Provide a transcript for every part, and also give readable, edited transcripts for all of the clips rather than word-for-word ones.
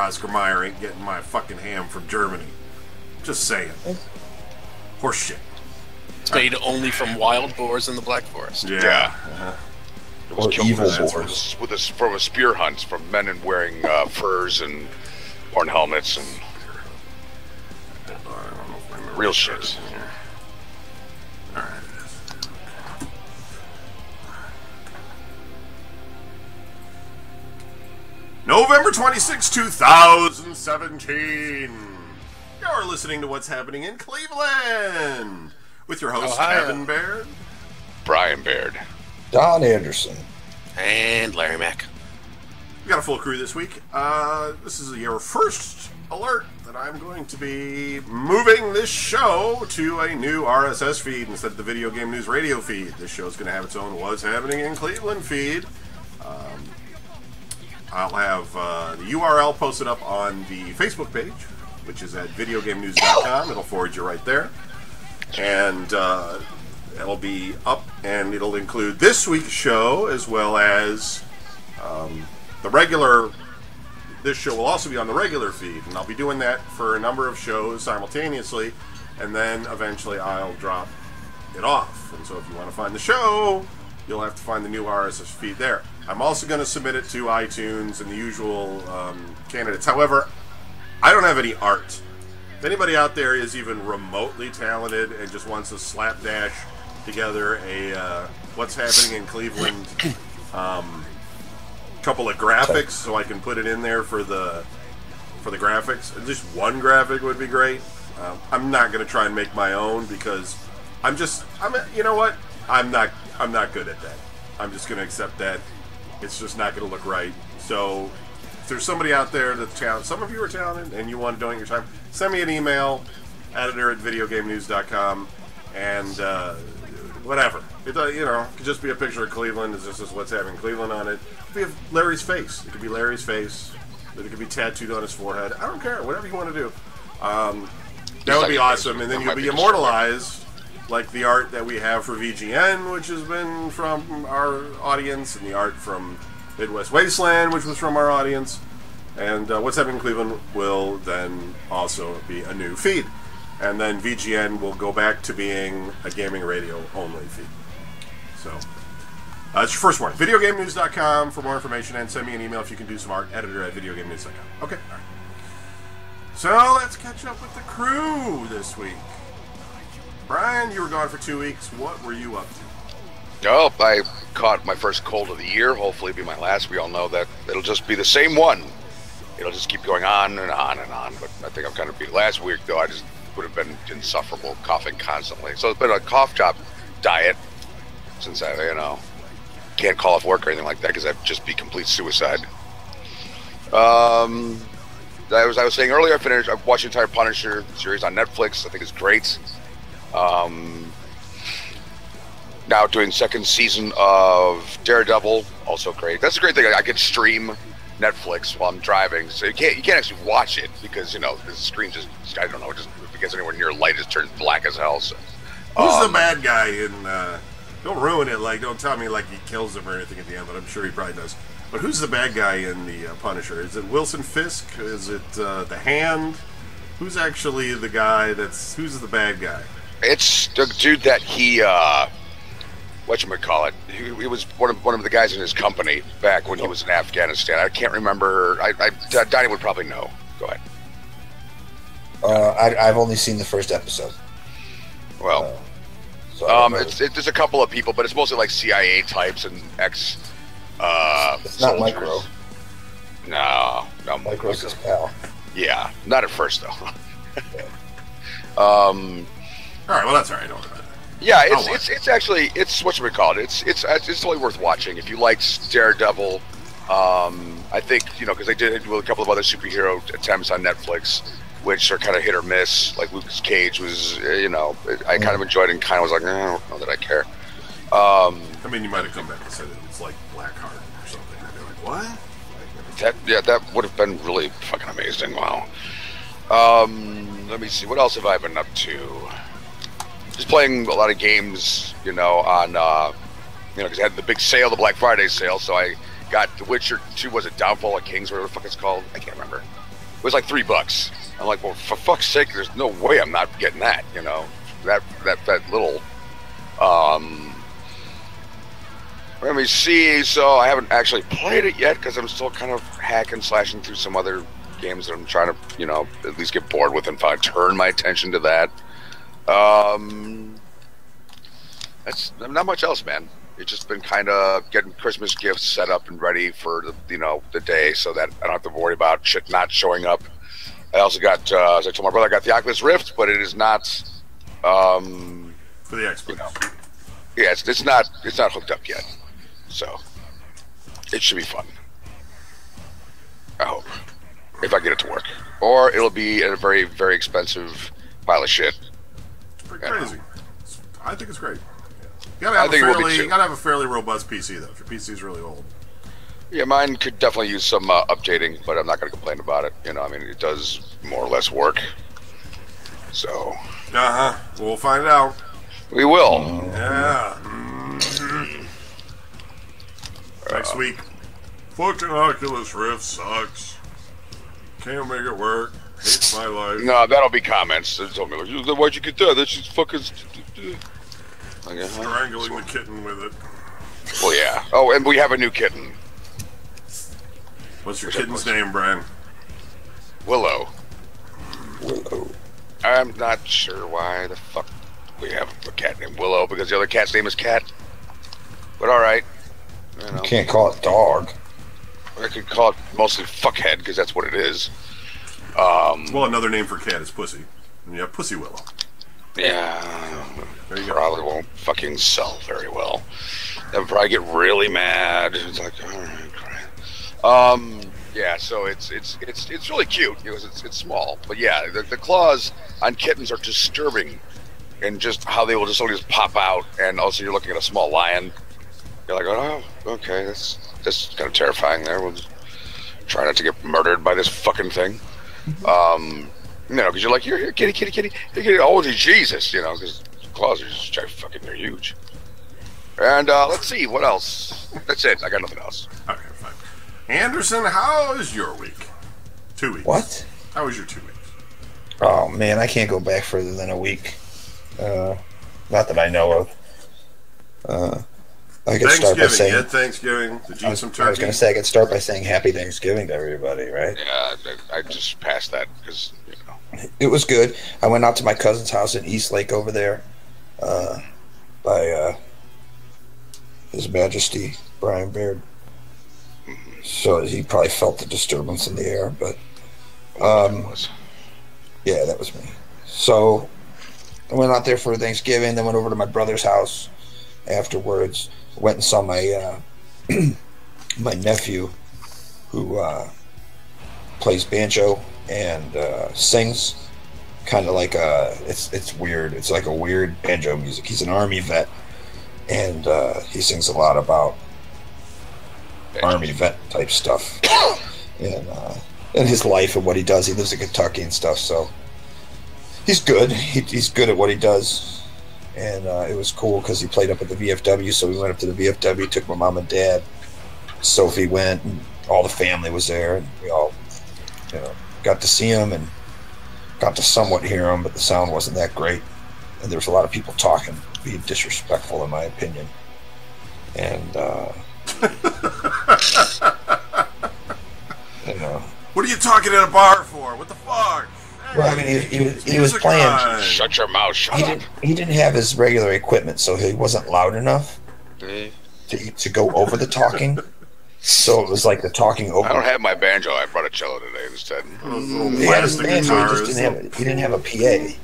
Oscar Mayer ain't getting my fucking ham from Germany. Just saying. Horse shit. It's made only from wild boars in the Black Forest. Yeah. It was Or killed evil from a spear hunt from men and wearing furs and horn helmets and real shit. Alright. November 26, 2017. You're listening to What's Happening in Cleveland with your host, Ohio. Evan Baird. Brian Baird. Don Anderson. And Larry Mack. We got a full crew this week. This is your first alert that I'm going to be moving this show to a new RSS feed instead of the Video Game News radio feed. This show is going to have its own What's Happening in Cleveland feed. I'll have the URL posted up on the Facebook page, which is at videogamenews.com. It'll forward you right there. And it'll be up, and it'll include this week's show as well as the regular. This show will also be on the regular feed, and I'll be doing that for a number of shows simultaneously, and then eventually I'll drop it off. And so if you want to find the show, you'll have to find the new RSS feed there. I'm also going to submit it to iTunes and the usual candidates. However, I don't have any art. If anybody out there is even remotely talented and just wants to slapdash together a What's Happening in Cleveland couple of graphics so I can put it in there for the graphics, just one graphic would be great. I'm not going to try and make my own because you know what? I'm not good at that. I'm just going to accept that. It's just not going to look right. So if there's somebody out there that's talented, some of you are talented, and you want to donate your time, send me an email, editor@videogamenews.com, and whatever. It could just be a picture of Cleveland. It's just What's Happening in Cleveland on it. It could be Larry's face. It could be Larry's face. It could be tattooed on his forehead. I don't care. Whatever you want to do. That would be awesome. And then you'll be immortalized like the art that we have for VGN, which has been from our audience, and the art from Midwest Wasteland, which was from our audience. And What's Happening in Cleveland will then also be a new feed. And then VGN will go back to being a gaming radio only feed. So, it's your first warning. VideoGameNews.com for more information, and send me an email if you can do some art. Editor@VideoGameNews.com. Okay, all right. So, let's catch up with the crew this week. Brian, you were gone for 2 weeks. What were you up to? Oh, I caught my first cold of the year. Hopefully it'll be my last. We all know that it'll just be the same one. It'll just keep going on and on and on. But I think I'm kind of beat. Last week, though, I just would have been insufferable, coughing constantly. So it's been a cough drop diet since I, can't call off work or anything like that because I'd just be complete suicide. I was saying earlier, I've watched the entire Punisher series on Netflix. I think it's great. Now doing second season of Daredevil, also great. That's a great thing. I can stream Netflix while I'm driving, so you can't actually watch it because the screen just, I don't know, just if it gets anywhere near light, it turns black as hell. So, who's the bad guy in? Don't ruin it. Don't tell me he kills him or anything at the end, but I'm sure he probably does. But who's the bad guy in the Punisher? Is it Wilson Fisk? Is it the Hand? Who's actually the guy who's the bad guy? It's the dude that he whatchamacallit. He was one of the guys in his company back when he was in Afghanistan. I can't remember. Donnie would probably know. Go ahead. I've only seen the first episode. Well, there's a couple of people, but it's mostly like CIA types and ex. It's not soldiers. Micro. No, Micro's his pal. Yeah, not at first though. All right, well that's all right. Don't worry about it. Yeah, it's actually whatchamacallit. It's totally worth watching if you liked Daredevil. I think because they did do a couple of other superhero attempts on Netflix, which are kind of hit or miss. Like Lucas Cage was, I kind of enjoyed it and kind of was like, I don't know that I care. I mean, you might have come back and said it's like Blackheart or something. I'd be like, what? That would have been really fucking amazing. Wow. Let me see. What else have I been up to? Just playing a lot of games, on, because I had the big sale, the Black Friday sale, so I got The Witcher 2, was it Downfall of Kings, whatever the fuck it's called? I can't remember. was like $3. I'm like, well, for fuck's sake, there's no way I'm not getting that. You know, that little. Let me see. So I haven't actually played it yet because I'm still kind of hacking, slashing through some other games that I'm trying to, you know, at least get bored with and finally turn my attention to that. That's not much else, man. It's just been kind of getting Christmas gifts set up and ready for the, you know, the day, so that I don't have to worry about shit not showing up. I also got, as I told my brother, I got the Oculus Rift, but it is not For the Xbox. You know, yeah, it's not hooked up yet, so it should be fun. I hope, if I get it to work, or it'll be a very, very expensive pile of shit. It's pretty crazy. I think it's great. You gotta have a fairly robust PC though. If your PC is really old. Yeah, mine could definitely use some updating, but I'm not going to complain about it. You know, I mean, it does more or less work. So. We'll find out. We will. Yeah. Next week. Fucking Oculus Rift sucks. Can't make it work. Hates my life. No, that'll be comments. They told me, like, why'd you get that? That's just fucking. Like, Strangling the kitten with it. Well, yeah. Oh, and we have a new kitten. What's your kitten's name, Brian? Willow. I'm not sure why the fuck we have a cat named Willow, because the other cat's name is Cat. But alright. You can't call it dog. I could call it mostly Fuckhead, because that's what it is. Well, another name for cat is Pussy. And you have Pussy Willow. Yeah. There you go. Probably won't fucking sell very well. That would probably get really mad. It's like, alright, great. Yeah, so it's really cute because it's small, but yeah, the claws on kittens are disturbing, and just how they will just suddenly just pop out, and also you're looking at a small lion. You're like, oh, okay, that's kind of terrifying. There, we'll just try not to get murdered by this fucking thing. You know, because you're like, here, kitty, oh Jesus, you know, because claws are just fucking, they're huge. And let's see, what else? That's it. I got nothing else. Okay, fine. Anderson, how is your week? 2 weeks. What? How was your 2 weeks? Oh man, I can't go back further than a week. Not that I know of. I could start by saying. You had Thanksgiving. Did you eat some turkey? I was going to say I could start by saying Happy Thanksgiving to everybody, right? Yeah, I just passed that because, you know. It was good. I went out to my cousin's house in East Lake over there, by His Majesty Brian Baird. So he probably felt the disturbance in the air, but yeah, that was me. So I went out there for Thanksgiving, then went over to my brother's house afterwards. Went and saw my my nephew, who plays banjo and sings, kind of like it's weird. It's like a weird banjo music. He's an Army vet, and he sings a lot about Army vet type stuff, and his life and what he does. He lives in Kentucky and stuff, so he's good. He's good at what he does. And it was cool because he played up at the VFW, so we went up to the VFW, took my mom and dad. Sophie went, and all the family was there, and we all, got to see him and got to somewhat hear him, but the sound wasn't that great. And there was a lot of people talking, being disrespectful, in my opinion. And, What are you talking at a bar for? What the fuck? Well, I mean, he was playing. Shut your mouth, shut up. He didn't have his regular equipment, so he wasn't loud enough to go over the talking. So it was like the talking over. I don't have my banjo. I brought a cello today instead. He had his banjo. He didn't have a PA,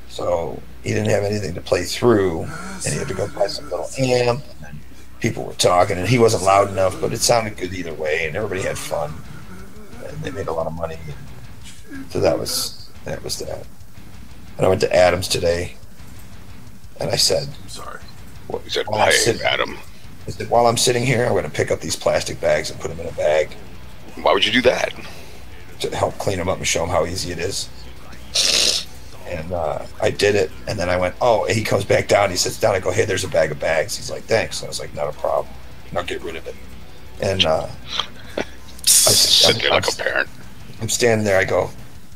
so he didn't have anything to play through, and he had to go buy some little amp. And people were talking, and he wasn't loud enough, but it sounded good either way, and everybody had fun, and they made a lot of money. So that was that. And I went to Adams today, and I said, I'm sorry. He said, hey, Adam. I said, while I'm sitting here, I'm going to pick up these plastic bags and put them in a bag. Why would you do that? To help clean them up and show them how easy it is. And I did it, and then I went, oh, and he comes back down, he sits down, I go, hey, there's a bag of bags. He's like, thanks. And I was like, not a problem. I'll get rid of it. And I sit there like a parent. I'm standing there.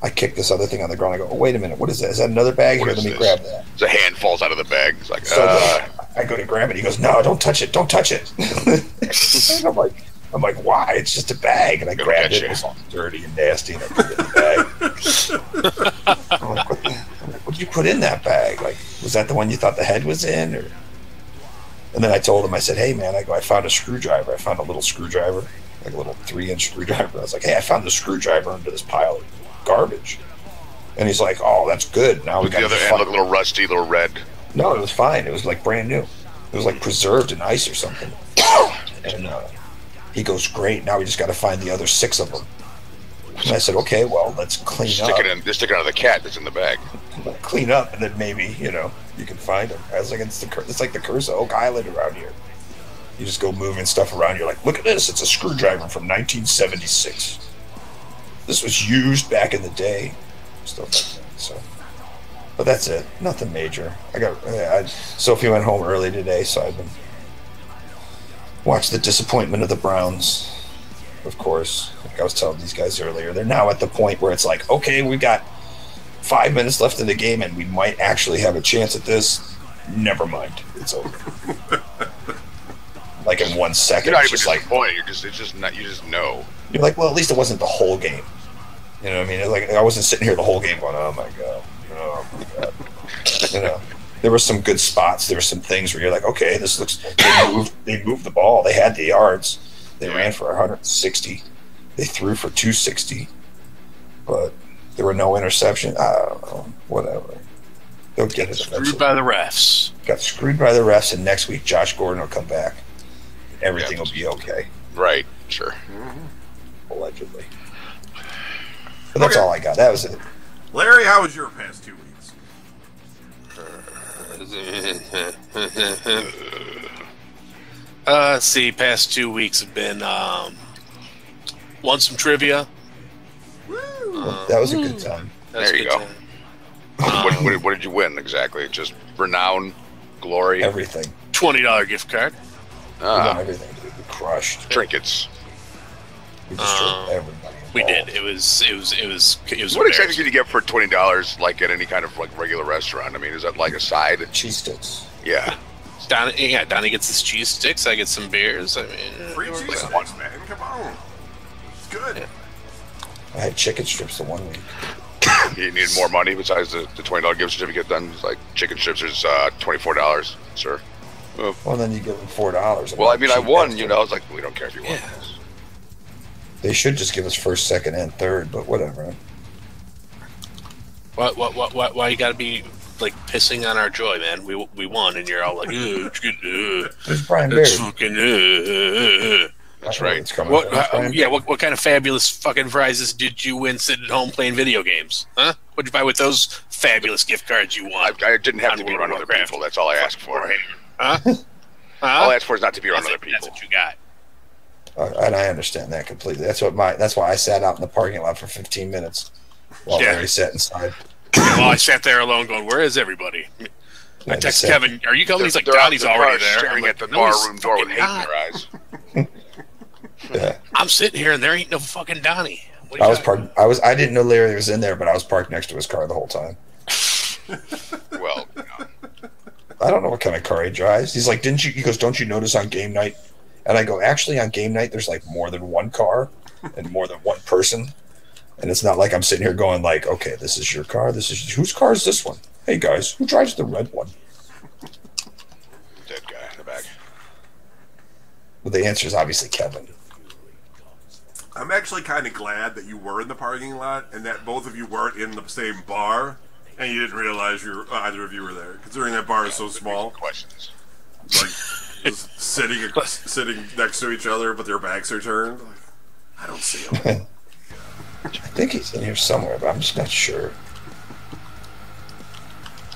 I kick this other thing on the ground. I go, oh, wait a minute. What is that? Is that another bag? What Here, is let me this? grab that. The hand falls out of the bag. It's like, So I go to grab it. He goes, no, don't touch it. Don't touch it. And I'm like, why? It's just a bag. And I grabbed it. It was all dirty and nasty. And I put it in the bag. I'm like, what did you put in that bag? Like, was that the one you thought the head was in? Or? And then I told him, I said, hey, man, I found a screwdriver. I found a little screwdriver, like a little 3-inch screwdriver. I was like, hey, I found the screwdriver under this pile of garbage. And he's like, oh, that's good. Now we got the other end look a little rusty, a little red. No, it was fine. It was like brand new. It was like preserved in ice or something. And he goes, great. Now we just got to find the other 6 of them. And I said, okay, well, let's clean up. Just stick it out of the cat that's in the bag. Clean up, and then maybe, you can find them. I was like, it's like the curse of Oak Island around here. You just go moving stuff around. You're like, look at this. It's a screwdriver from 1976. This was used back in the day. Stuff like that. So, but that's it. Nothing major. Sophie went home early today, so I've been watched the disappointment of the Browns. Of course, like I was telling these guys earlier, they're now at the point where it's like, okay, we got 5 minutes left in the game, and we might actually have a chance at this. Never mind, it's over. Like in 1 second, You're not it's even just like disappointed. It's just not. You just know. you're like, well, at least it wasn't the whole game. You know what I mean? Like I wasn't sitting here the whole game going, oh my god. There were some good spots. There were some things where you're like, okay, this looks. They moved the ball. They had the yards. They ran for 160. They threw for 260. But there were no interceptions. I don't know. Whatever. They'll get it eventually. Screwed by the refs. Got screwed by the refs, and next week Josh Gordon will come back. Everything will be okay. Right. Sure. Allegedly. But that's all I got. That was it. Larry, how was your past 2 weeks? Let's see, past 2 weeks have been won some trivia. That was a good time. That's There you a good go. time. What did you win exactly? Just renown, glory, Everything. $20 gift card. We won everything, dude. We crushed. trinkets. We destroyed everybody. We involved. did. It was What exactly embarrassing. did you get for $20? Like at any kind of like regular restaurant? I mean, is that like a side? Cheese sticks. Yeah. Donnie gets his cheese sticks. I get some beers. I mean, Free it works cheese out. sticks, man. Come on. It's good. I had chicken strips the 1 week. You needed more money besides the $20 gift certificate. Then it's like chicken strips is $24, sir. Well, then you give them $4. Well, I mean, I Cheap won. bastard. I was like, we don't care if you won. Yeah. They should just give us first, second, and third, but whatever. Why you gotta be like pissing on our joy, man? We won, and you're all like, it's good. There's Brian Berry. It's fucking. That's right. It's coming from Brian Berry. What kind of fabulous fucking prizes did you win sitting at home playing video games? Huh? What'd you buy with those fabulous gift cards you won? I didn't have to On be World around of other Warcraft. people. That's all I asked for. Huh? All I asked for is not to be around other That's people. what you got. And I understand that completely. That's why I sat out in the parking lot for 15 minutes while Yeah. Larry sat inside. Well, I sat there alone going, where is everybody? I I text just said- Kevin, are you coming? He's like, They're out Donnie's in the already car there. staring I'm like, at the "No, bar he's room door with fucking hate in not. their eyes. Yeah. I'm sitting here and there ain't no fucking Donnie. What do I you was got? parked. I didn't know Larry was in there, but I was parked next to his car the whole time. Well, I don't know what kind of car he drives. He's like, didn't you? He goes, don't you notice on game night? And I go, actually, on game night, there's like more than one car and more than one person. And it's not like I'm sitting here going like, okay, this is your car. Whose car is this one? Hey guys, who drives the red one? dead guy in the back. Well, the answer is obviously Kevin. I'm actually kind of glad that you were in the parking lot and that both of you weren't in the same bar and you didn't realize either of you were there. Considering that bar is so small, Questions. like just sitting next to each other, but their backs are turned. Like, I don't see them. I think he's in here somewhere, but I'm just not sure.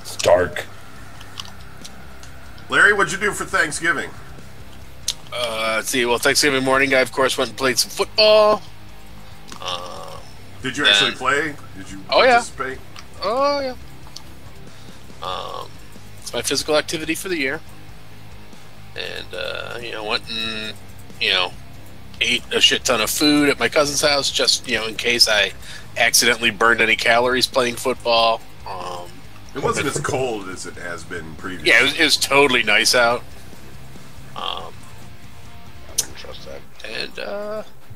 It's dark. Larry, what'd you do for Thanksgiving? Let's see. Well, Thanksgiving morning, I, of course, went and played some football. Did you actually play? Did you Oh, yeah. participate? Oh, yeah. It's my physical activity for the year. And, went and, ate a shit ton of food at my cousin's house, just in case I accidentally burned any calories playing football. It wasn't as cold as it has been previously. Yeah, it was totally nice out. I wouldn't trust that.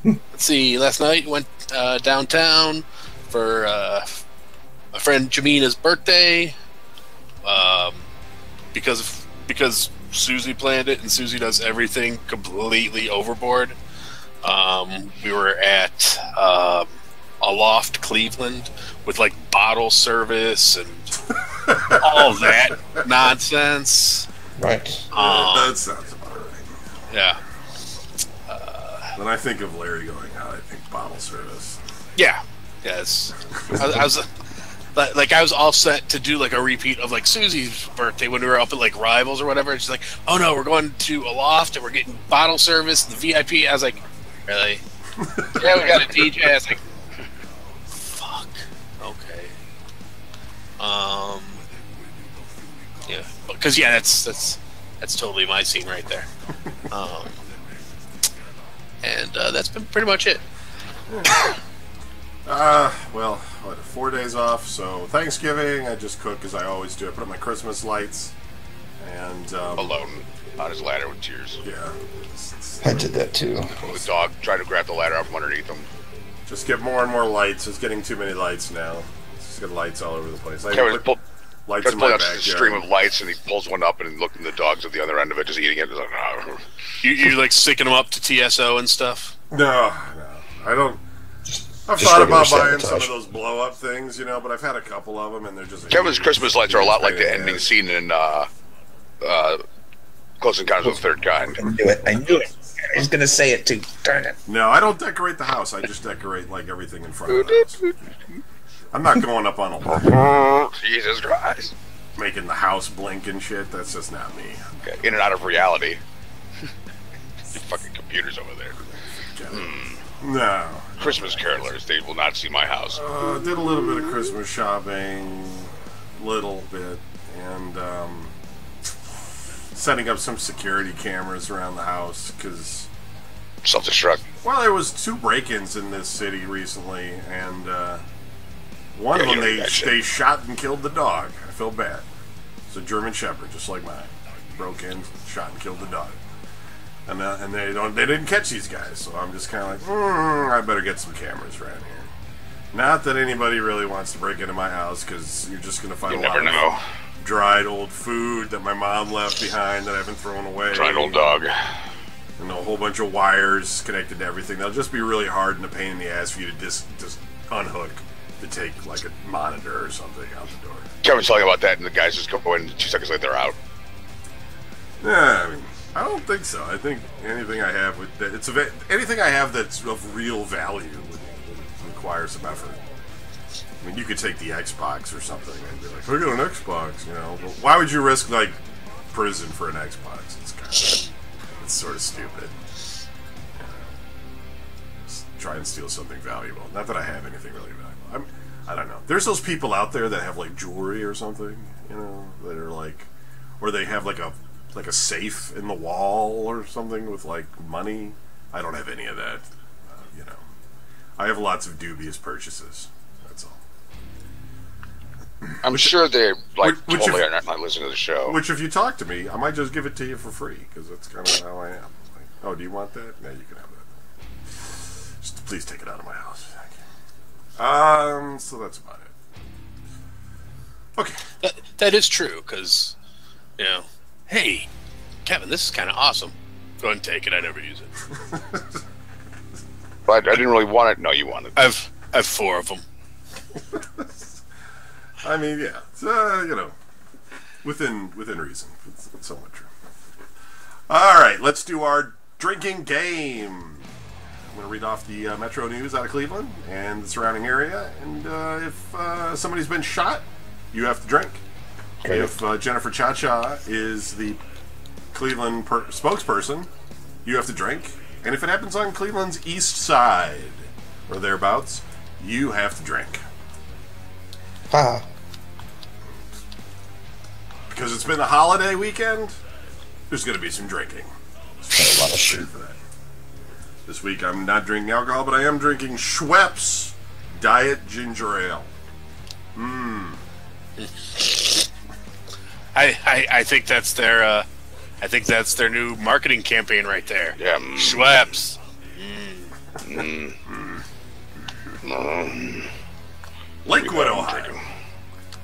And let's see, last night went downtown for my friend Jamina's birthday. Because Susie planned it, and Susie does everything completely overboard. We were at a Loft Cleveland with like bottle service and all that nonsense. Right. That sounds about right. Yeah. When I think of Larry going out, I think bottle service. Yeah. Yes. I was all set to do like a repeat of like Susie's birthday when we were up at like Rivals or whatever. And she's like, "Oh no, we're going to a Loft and we're getting bottle service, the VIP." I was like, "Really?" Yeah, we got a DJ. I was like, "Fuck." Okay. Yeah, because that's totally my scene right there. And that's been pretty much it. Well, 4 days off, so Thanksgiving, I just cook as I always do. I put up my Christmas lights, and, Alone on his ladder with tears. yeah. I did that too. The dog tried to grab the ladder out from underneath him. Just get more and more lights. It's getting too many lights now. Just got lights all over the place. I Kevin put pulled lights Just in pulling my out just a stream backyard. of lights, and he pulls one up and looking at the dogs at the other end of it, just eating it. He's like, "Oh." You like sticking them up to TSO and stuff. No, I don't. I've Just thought regular about buying some sabotage. of those blow-up things, but I've had a couple of them, and they're just... Kevin's Christmas lights are a lot like the pain in ending ass. scene in Close Encounters of the Third Kind. I knew it. I knew it. I was gonna say it too. Darn it. No, I don't decorate the house. I just decorate, like, everything in front of the house. I'm not going up on a... Jesus Christ. making the house blink and shit. That's just not me. Okay, in and out of reality. The fucking computers over there. No. Christmas carolers, they will not see my house. Did a little bit of Christmas shopping, little bit, and setting up some security cameras around the house because, Self-destruct. well, there was 2 break-ins in this city recently, and one of Yeah, them you know that shit. they shot and killed the dog. I feel bad. It's a German Shepherd, just like mine. Broke in, shot and killed the dog. And they didn't catch these guys, so I'm just kind of like, I better get some cameras around here. Not that anybody really wants to break into my house, because you're just going to find You a lot never of know. dried old food that my mom left behind that I haven't thrown away. Tried old dog. And a whole bunch of wires connected to everything. They'll just be really hard and a pain in the ass for you to just unhook to take like a monitor or something out the door. Kevin's talking about that, and the guys just go in, 2 seconds later, they're out. Yeah, I mean, I don't think so. I think anything I have anything I have that's of real value would require some effort. I mean, you could take the Xbox or something and be like, "I got an Xbox," But why would you risk like prison for an Xbox? It's sort of stupid. Just try and steal something valuable. Not that I have anything really valuable. I don't know. There's those people out there that have like jewelry or something, that are like, or they have like a safe in the wall or something with like money. I don't have any of that. I have lots of dubious purchases. That's all. I'm sure they're like which totally if- are not listening to the show. Which, if you talk to me, I might just give it to you for free because that's kind of how I am. Like, oh, do you want that? No, you can have that. Just please take it out of my house. Thank you. So that's about it. Okay. That is true, because, hey, Kevin, this is kind of awesome. Go ahead and take it. I never use it. But I didn't really want it. No, you wanted it. I've 4 of them. I mean, yeah, it's, within reason. It's somewhat true. All right, let's do our drinking game. I'm going to read off the Metro News out of Cleveland and the surrounding area, and if somebody's been shot, you have to drink. Okay. If Jennifer Cha-Cha is the Cleveland spokesperson, you have to drink. And if it happens on Cleveland's east side or thereabouts, you have to drink. Ha. Because it's been the holiday weekend, there's going to be some drinking. A lot of shit. For that. This week I'm not drinking alcohol, but I am drinking Schweppes Diet Ginger Ale. I think that's their new marketing campaign right there. Yeah. Schweppes. Lakewood, Ohio.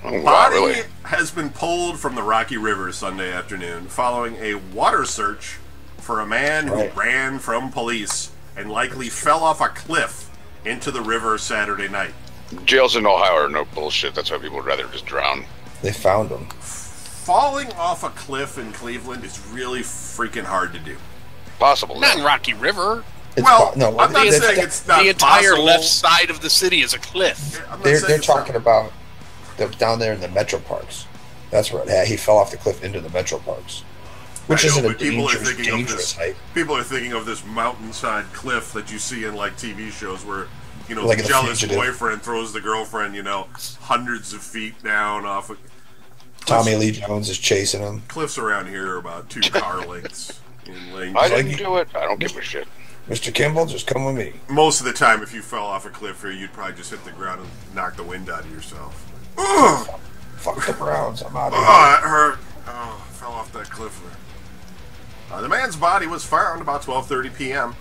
Oh, wow, Body really? has been pulled from the Rocky River Sunday afternoon following a water search for a man who ran from police and likely fell off a cliff into the river Saturday night. Jails in Ohio are no bullshit. That's why people would rather just drown. They found him. Falling off a cliff in Cleveland is really freaking hard to do. Possible. Not in Rocky River. Well, no, I'm not that's- saying it's not The entire possible. left side of the city is a cliff. I'm not They're saying it's talking not- about down there in the metro parks. That's where it had. He fell off the cliff into the metro parks, which I know, isn't a but people are dangerous, thinking of dangerous this. height. People are thinking of this mountainside cliff that you see in like TV shows where, you know, Like the The jealous Fugitive. boyfriend throws the girlfriend, you know, hundreds of feet down off of Tommy Lee Jones is chasing him. cliffs around here are about 2 car lengths in length. I didn't do it. I don't give a shit. Mr. Kimball, just come with me. Most of the time, if you fell off a cliff here, you'd probably just hit the ground and knock the wind out of yourself. Ugh! Fuck the Browns. I'm out of Oh, here. that hurt. Oh, I fell off that cliff there. The man's body was found about 12:30 p.m.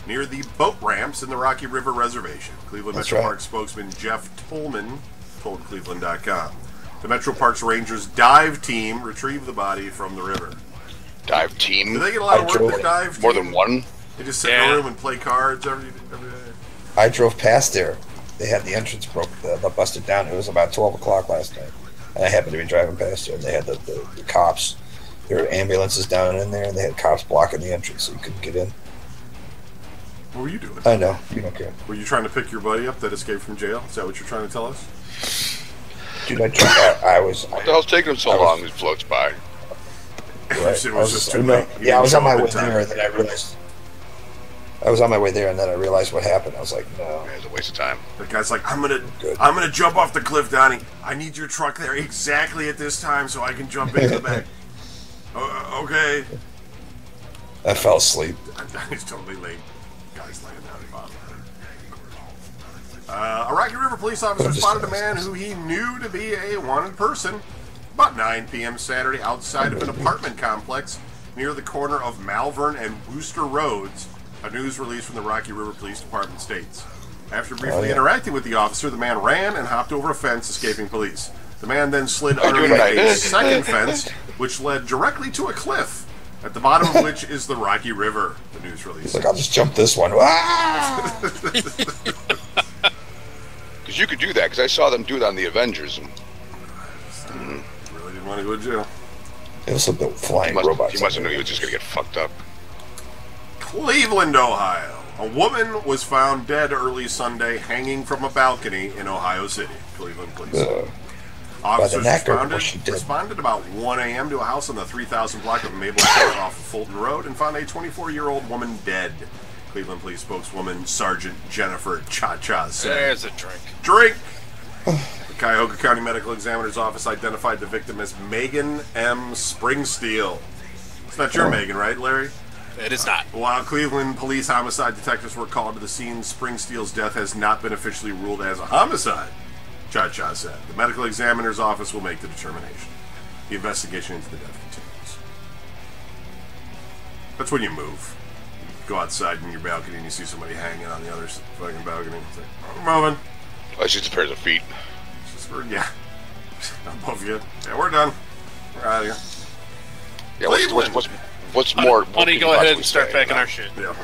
near the boat ramps in the Rocky River Reservation. Cleveland That's Metro right. Parks spokesman Jeff Tolman told Cleveland.com. The Metro Parks Rangers dive team retrieved the body from the river. Dive team. Do they get a lot of I work, drove the it. dive More team? than one. They just sit in Yeah. a room and play cards every day. I drove past there. They had the entrance busted down. It was about 12 o'clock last night. And I happened to be driving past there, and they had the cops. There were ambulances down in there, and they had cops blocking the entrance so you couldn't get in. What were you doing? I know. You don't care. Were you trying to pick your buddy up that escaped from jail? Is that what you're trying to tell us? Dude, I was... What the hell's taking him so I was- long? He floats by. You said it was just too late. You Yeah, I didn't was show on my up in way time. there, and then I realized... I was on my way there, and then I realized what happened. I was like, no. Yeah, it's a waste of time. The guy's like, I'm Good. gonna jump off the cliff, Donnie. I need your truck there exactly at this time so I can jump into the back. Okay. I fell asleep. He's totally late. Guy's laying down the bottom. A Rocky River police officer I'm just spotted a man who he knew to be a wanted person about 9 p.m. Saturday outside of an apartment complex near the corner of Malvern and Wooster Roads, a news release from the Rocky River Police Department states. After briefly interacting with the officer, the man ran and hopped over a fence, escaping police. The man then slid underneath a second fence, which led directly to a cliff, at the bottom of which is the Rocky River, the news release. It's like, I'll just jump this one. Ah! Because you could do that. Because I saw them do that on the Avengers. And Really didn't want to go to jail. It was some flying robots. he must have knew he was just going to get fucked up. Cleveland, Ohio. A woman was found dead early Sunday hanging from a balcony in Ohio City. Cleveland police. Officers neck, or was she dead? responded about 1 a.m. to a house on the 3000 block of Maple Court off of Fulton Road and found a 24-year-old woman dead. Cleveland police spokeswoman Sergeant Jennifer Cha-Cha said. There's a drink. Drink! The Cuyahoga County Medical Examiner's Office identified the victim as Megan M. Springsteel. It's not your Megan, right, Larry? It is not. While Cleveland police homicide detectives were called to the scene, Springsteel's death has not been officially ruled as a homicide, Cha-Cha said. The medical examiner's office will make the determination. The investigation into the death continues. That's when you move. You go outside in your balcony and you see somebody hanging on the other fucking balcony. It's like, I'm moving. Oh, she's a pair of feet. It's just, yeah. Above you. Yeah, we're done. We're out of here. Yeah, Cleveland. what's more? Why what don't you can go ahead possibly and start say packing about- our shit? Yeah.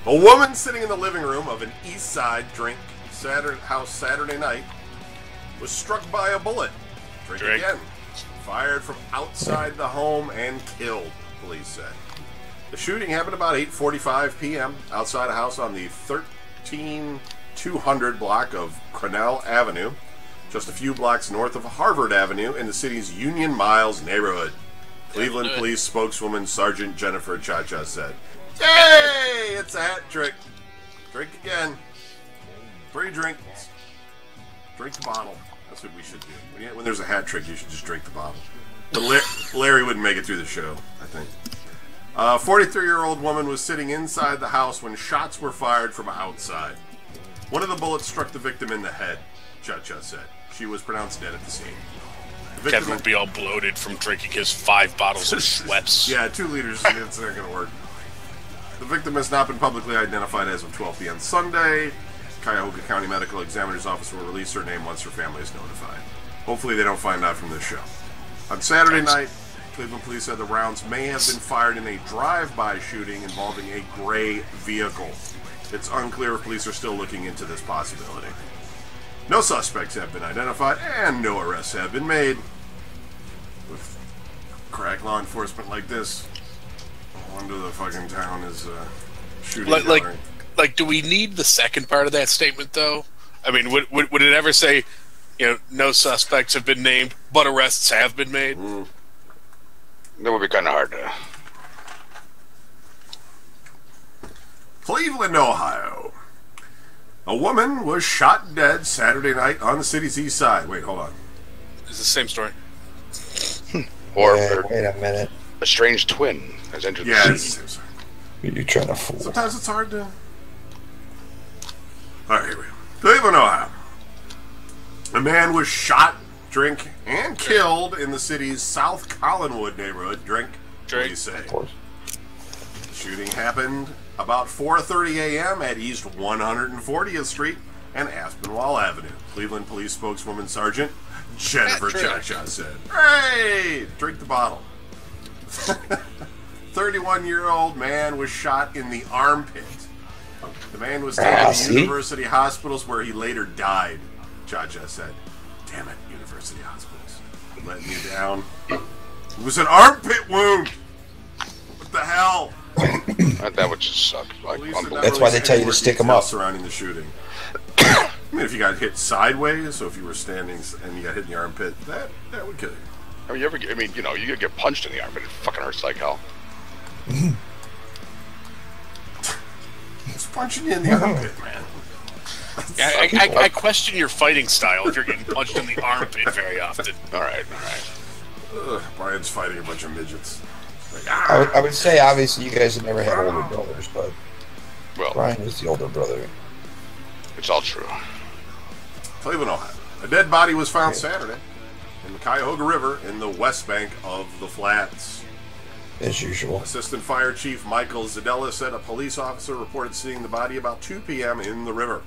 A woman sitting in the living room of an East Side house Saturday night was struck by a bullet. Drink again. Fired from outside the home and killed, police said. The shooting happened about 8:45 p.m. outside a house on the 13200 block of Cornell Avenue, just a few blocks north of Harvard Avenue in the city's Union Miles neighborhood. Cleveland Police spokeswoman Sergeant Jennifer Cha-Cha said, "Yay! It's a hat trick. Drink again. 3 drinks. Drink the bottle. That's what we should do. When there's a hat trick, you should just drink the bottle." But Larry wouldn't make it through the show, I think. A 43-year-old woman was sitting inside the house when shots were fired from outside. One of the bullets struck the victim in the head, Cha-Cha said. She was pronounced dead at the scene. Kevin would be all bloated from drinking his 5 bottles of Schweppes. Yeah, 2 liters, it's not going to work. The victim has not been publicly identified as of 12 p.m. Sunday. Cuyahoga County Medical Examiner's Office will release her name once her family is notified. Hopefully they don't find out from this show. On Saturday night, Cleveland police said the rounds may have been fired in a drive-by shooting involving a gray vehicle. It's unclear if police are still looking into this possibility. No suspects have been identified, and no arrests have been made. With crack law enforcement like this, no wonder the fucking town is shooting. Like, do we need the second part of that statement, though? I mean, would it ever say, no suspects have been named, but arrests have been made? That would be kind of hard to... Cleveland, Ohio. A woman was shot dead Saturday night on the city's east side. Wait, hold on. It's the same story. Wait a minute. A strange twin has entered Yeah, the it's the scene. same story. You're trying to fool. Sometimes it's hard to... Alright, here we go. Cleveland, Ohio. A man was shot, drink, and killed in the city's South Collinwood neighborhood. Drink, what do you say? Of course. The shooting happened about 4:30 a.m. at East 140th Street and Aspinwall Avenue. Cleveland Police spokeswoman Sergeant Jennifer Cha-Cha said, "Hey, drink the bottle." 31-year-old man was shot in the armpit. The man was taken to University Hospitals where he later died, Cha-Cha said. Damn it, University Hospitals. Letting you down. It was an armpit wound. What the hell? That would just suck. Like, That's why they tell you to stick them up. Surrounding the shooting. I mean, if you got hit sideways, so if you were standing and you got hit in the armpit, that would kill you. I mean, you get punched in the arm, but it fucking hurts like hell. It's punching you in the armpit, man. I question your fighting style if you're getting punched in the armpit very often. All right. Brian's fighting a bunch of midgets. Like, I would say, obviously, you guys have never had older brothers, but Well, Brian is the older brother. it's all true. Cleveland, Ohio. A dead body was found Saturday in the Cuyahoga River in the west bank of the Flats. As usual. Assistant Fire Chief Michael Zadella said a police officer reported seeing the body about 2 p.m. in the river,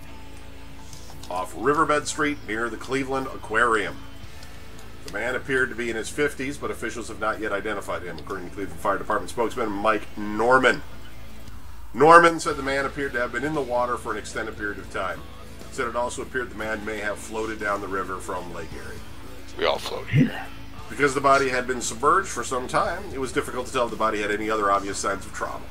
off Riverbed Street near the Cleveland Aquarium. The man appeared to be in his 50s, but officials have not yet identified him, according to Cleveland Fire Department spokesman Mike Norman. Norman said the man appeared to have been in the water for an extended period of time. He said it also appeared the man may have floated down the river from Lake Erie. We all float here. Because the body had been submerged for some time, it was difficult to tell if the body had any other obvious signs of trauma.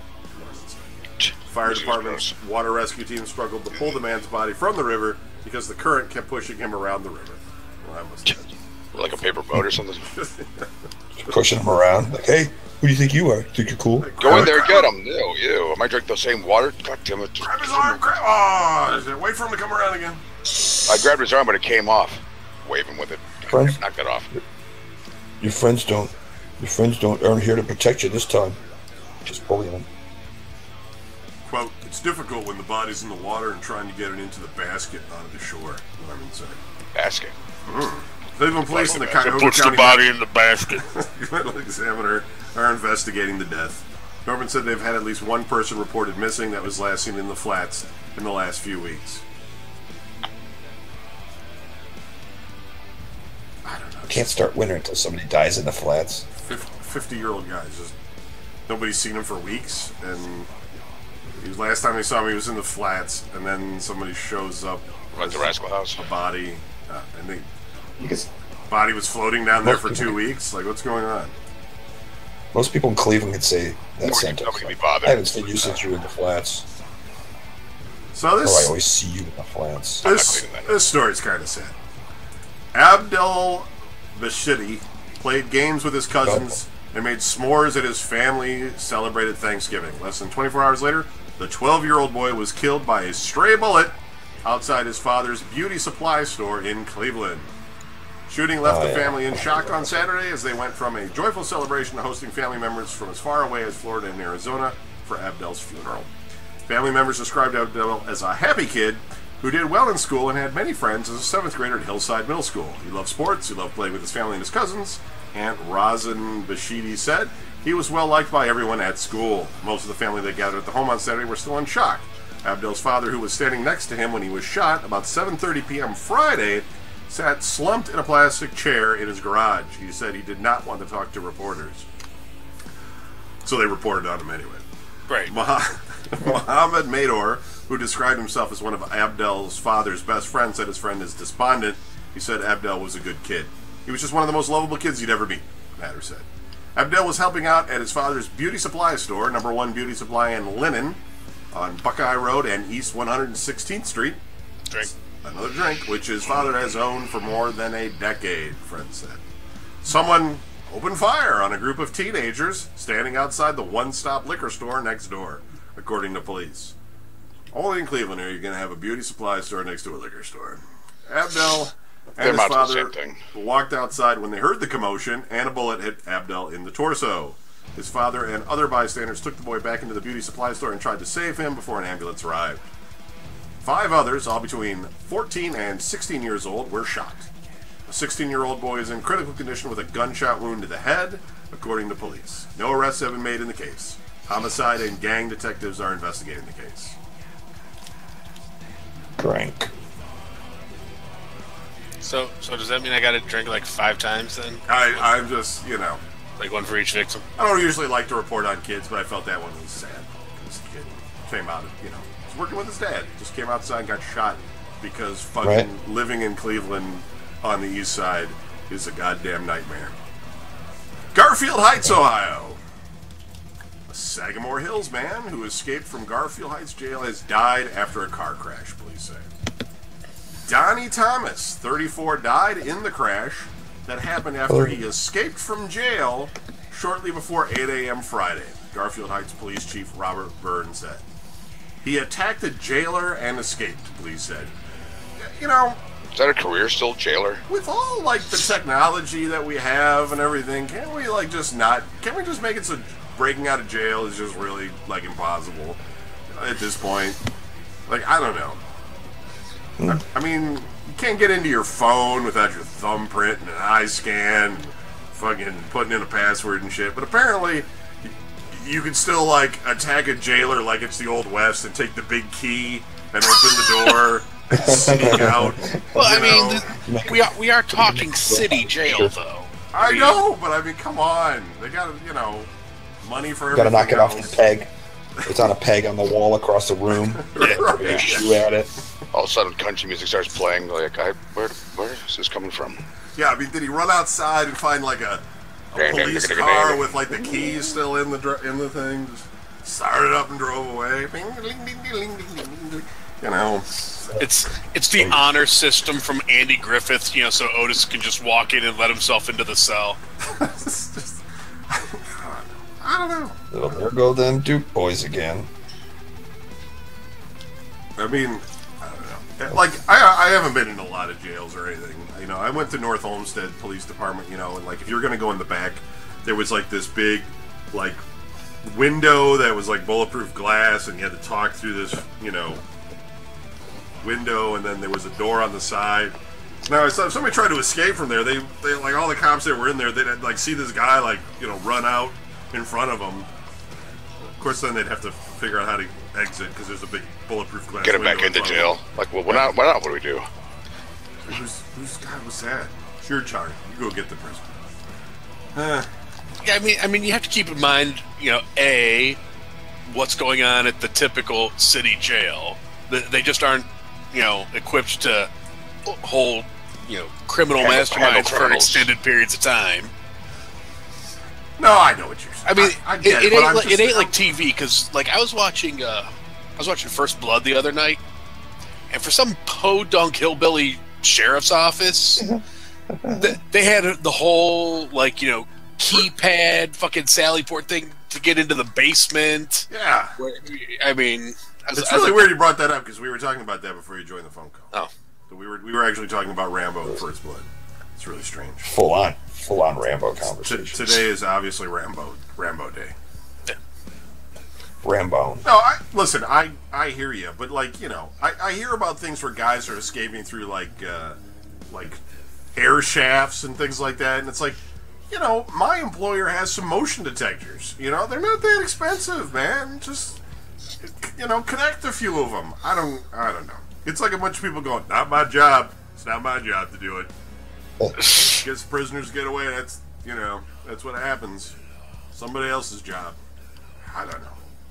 Fire department's water rescue team struggled to pull the man's body from the river because the current kept pushing him around the river. Well, that must have been Like a paper boat or something. Pushing him around. Like, hey, who do you think you are? Think you're cool? Go in there and get him. Ew. Am I drinking the same water? God damn it. Grab his arm, oh, wait for him to come around again. I grabbed his arm, but it came off. Wave him with it. Friends? Knock that off. Your friends don't aren't here to protect you this time. Just bully them. Quote, it's difficult when the body's in the water and trying to get it into the basket onto the shore, Norman said. Basket. Cleveland police and the So Cuyahoga puts the County body in the basket. Medical Examiner are investigating the death. Norman said they've had at least one person reported missing that was last seen in the Flats in the last few weeks. I don't know. Can't start winter until somebody dies in the Flats. 50-year-old guy. Just nobody's seen him for weeks, and last time they saw him, he was in the Flats, and then somebody shows up At the Rascal House. a body, and the Because body was floating down there for 2 weeks. Like, what's going on? most people in Cleveland could say that sentence. Nobody can be I bothered. haven't seen you since you were in the Flats. So Oh, I this always see you in the Flats. this story's kind of sad. Abdel Bashidi played games with his cousins and made s'mores at his family celebrated Thanksgiving. Less than 24 hours later, the 12-year-old boy was killed by a stray bullet outside his father's beauty supply store in Cleveland. Shooting left the family in shock on Saturday as they went from a joyful celebration to hosting family members from as far away as Florida and Arizona for Abdel's funeral. Family members described Abdel as a happy kid who did well in school and had many friends as a 7th grader at Hillside Middle School. He loved sports, he loved playing with his family and his cousins, and Razan Bashidi said he was well liked by everyone at school. Most of the family that gathered at the home on Saturday were still in shock. Abdel's father, who was standing next to him when he was shot about 7:30 p.m. Friday, sat slumped in a plastic chair in his garage. He said he did not want to talk to reporters. So they reported on him anyway. Right. Mohammed Mador, who described himself as one of Abdel's father's best friends, said his friend is despondent. He said Abdel was a good kid. He was just one of the most lovable kids you'd ever meet, Matter said. Abdel was helping out at his father's beauty supply store, number 1 Beauty Supply and Linen, on Buckeye Road and East 116th Street. Drink. Another drink, which his father has owned for more than a decade, friends said. Someone opened fire on a group of teenagers standing outside the one-stop liquor store next door, according to police. Only in Cleveland are you going to have a beauty supply store next to a liquor store. Abdel and his father walked outside when they heard the commotion, and a bullet hit Abdel in the torso. His father and other bystanders took the boy back into the beauty supply store and tried to save him before an ambulance arrived. 5 others, all between 14 and 16 years old, were shot. A 16-year-old boy is in critical condition with a gunshot wound to the head, according to police. No arrests have been made in the case. Homicide and gang detectives are investigating the case. Drink. So does that mean I got to drink like 5 times then? I'm just, Like one for each victim? I don't usually like to report on kids, but I felt that one was sad. This kid came out, was working with his dad. Just came outside and got shot because fucking living in Cleveland on the east side is a goddamn nightmare. Garfield Heights, Ohio. A Sagamore Hills man who escaped from Garfield Heights jail has died after a car crash, police say. Donnie Thomas, 34, died in the crash that happened after he escaped from jail shortly before 8 a.m. Friday, Garfield Heights Police Chief Robert Byrne said. He attacked a jailer and escaped, police said. Is that a career still, jailer? With all, the technology that we have and everything, can't we, can't we just make it so breaking out of jail is just really, impossible at this point? I don't know. I mean, you can't get into your phone without your thumbprint and an eye scan, and fucking putting in a password and shit. But apparently, you can still attack a jailer like it's the Old West and take the big key and open the door and sneak out. Well, we are talking city jail though. I know, but come on, they got money for everything. Gotta knock it off the peg. It's on a peg on the wall across the room. Right. Shoot at it. All of a sudden, country music starts playing. Where is this coming from? Yeah, did he run outside and find a police car with the keys still in the thing? Just started up and drove away. It's the honor system from Andy Griffith, so Otis can just walk in and let himself into the cell. I don't know. Well, there go them Duke boys again. I don't know. I haven't been in a lot of jails or anything. I went to North Olmsted Police Department, and if you were going to go in the back, there was this big, window that was bulletproof glass, and you had to talk through this, window, and then there was a door on the side. Now, if somebody tried to escape from there, they all the cops that were in there, they'd see this guy run out in front of them. Of course, then they'd have to figure out how to exit because there's a big bulletproof glass. Get him back into jail. Why not? What do we do? Whose guy was that? It's your charge. You go get the person. Yeah, I mean, you have to keep in mind, A, what's going on at the typical city jail. They just aren't, equipped to hold, criminal masterminds for extended periods of time. No, I know what you're saying. I mean, I get it ain't like TV because, I was watching First Blood the other night, and for some podunk hillbilly sheriff's office, they had the whole keypad fucking Sally Port thing to get into the basement. Yeah, I mean, it's really weird you brought that up because we were talking about that before you joined the phone call. Oh, so we were actually talking about Rambo and First Blood. It's really strange. Full on Rambo conversation. Today is obviously Rambo Day. Rambo. No, listen. I hear you, but like I hear about things where guys are escaping through like air shafts and things like that, and it's like, my employer has some motion detectors. They're not that expensive, man. Just connect a few of them. I don't know. It's like a bunch of people going, not my job. It's not my job to do it. Gets prisoners get away. That's what happens. Somebody else's job. I don't know.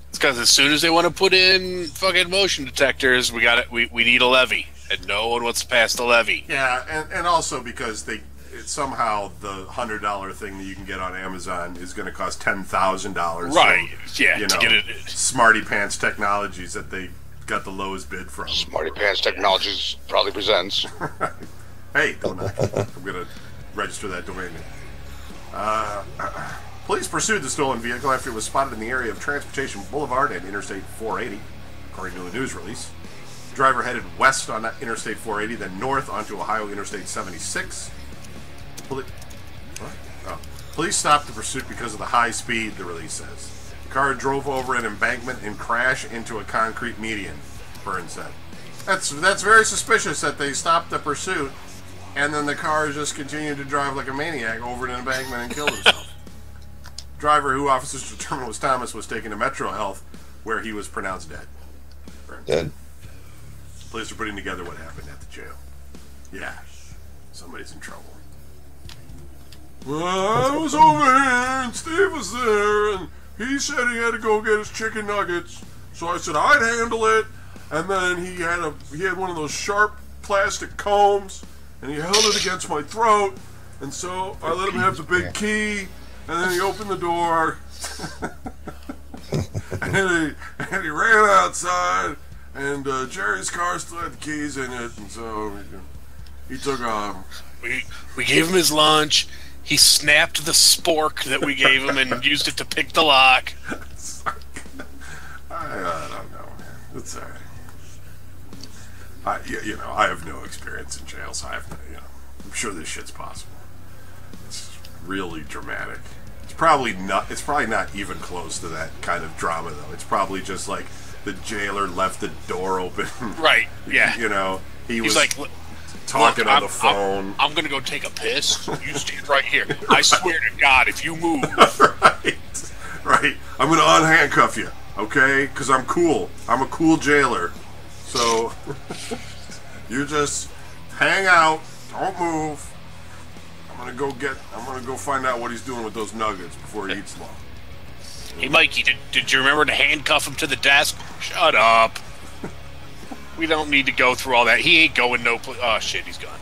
It's because as soon as they want to put in fucking motion detectors, we need a levy, and no one wants to pass the levy. Yeah, and also because somehow the $100 thing that you can get on Amazon is going to cost $10,000. Right? So, yeah. To get it. Smarty Pants Technologies that they got the lowest bid from. Smarty Pants Technologies proudly presents. Hey, don't knock. I'm going to register that domain name. Police pursued the stolen vehicle after it was spotted in the area of Transportation Boulevard and Interstate 480, according to a news release. The driver headed west on Interstate 480, then north onto Ohio Interstate 76. Police stopped the pursuit because of the high speed, the release says. The car drove over an embankment and crashed into a concrete median, Burns said. That's very suspicious that they stopped the pursuit and then the car just continued to drive like a maniac over an embankment and killed himself. Driver, who officers determined was Thomas, was taken to Metro Health, where he was pronounced dead. Dead. Police are putting together what happened at the jail. Yeah, somebody's in trouble. Well, I was over here, and Steve was there, and he said he had to go get his chicken nuggets. So I said I'd handle it, and then he had one of those sharp plastic combs, and he held it against my throat, and so I let him have the big key. And then he opened the door, and he ran outside, and Jerry's car still had the keys in it, and so he took off. We gave him his lunch. He snapped the spork that we gave him and used it to pick the lock. I don't know, man. It's all right. I have no experience in jail, so I'm sure this shit's possible. It's really dramatic. It's probably not even close to that kind of drama, though. It's probably just like the jailer left the door open. Right, yeah. He was was like, talking on the phone. I'm going to go take a piss. You stand right here. I swear to God, if you move. Right. I'm going to unhandcuff you, okay? Because I'm cool. I'm a cool jailer. So, you just hang out. Don't move. I'm gonna go find out what he's doing with those nuggets before he eats them all. Hey, Mikey, did you remember to handcuff him to the desk? Shut up. We don't need to go through all that. He ain't going no place. Oh, shit, he's gone.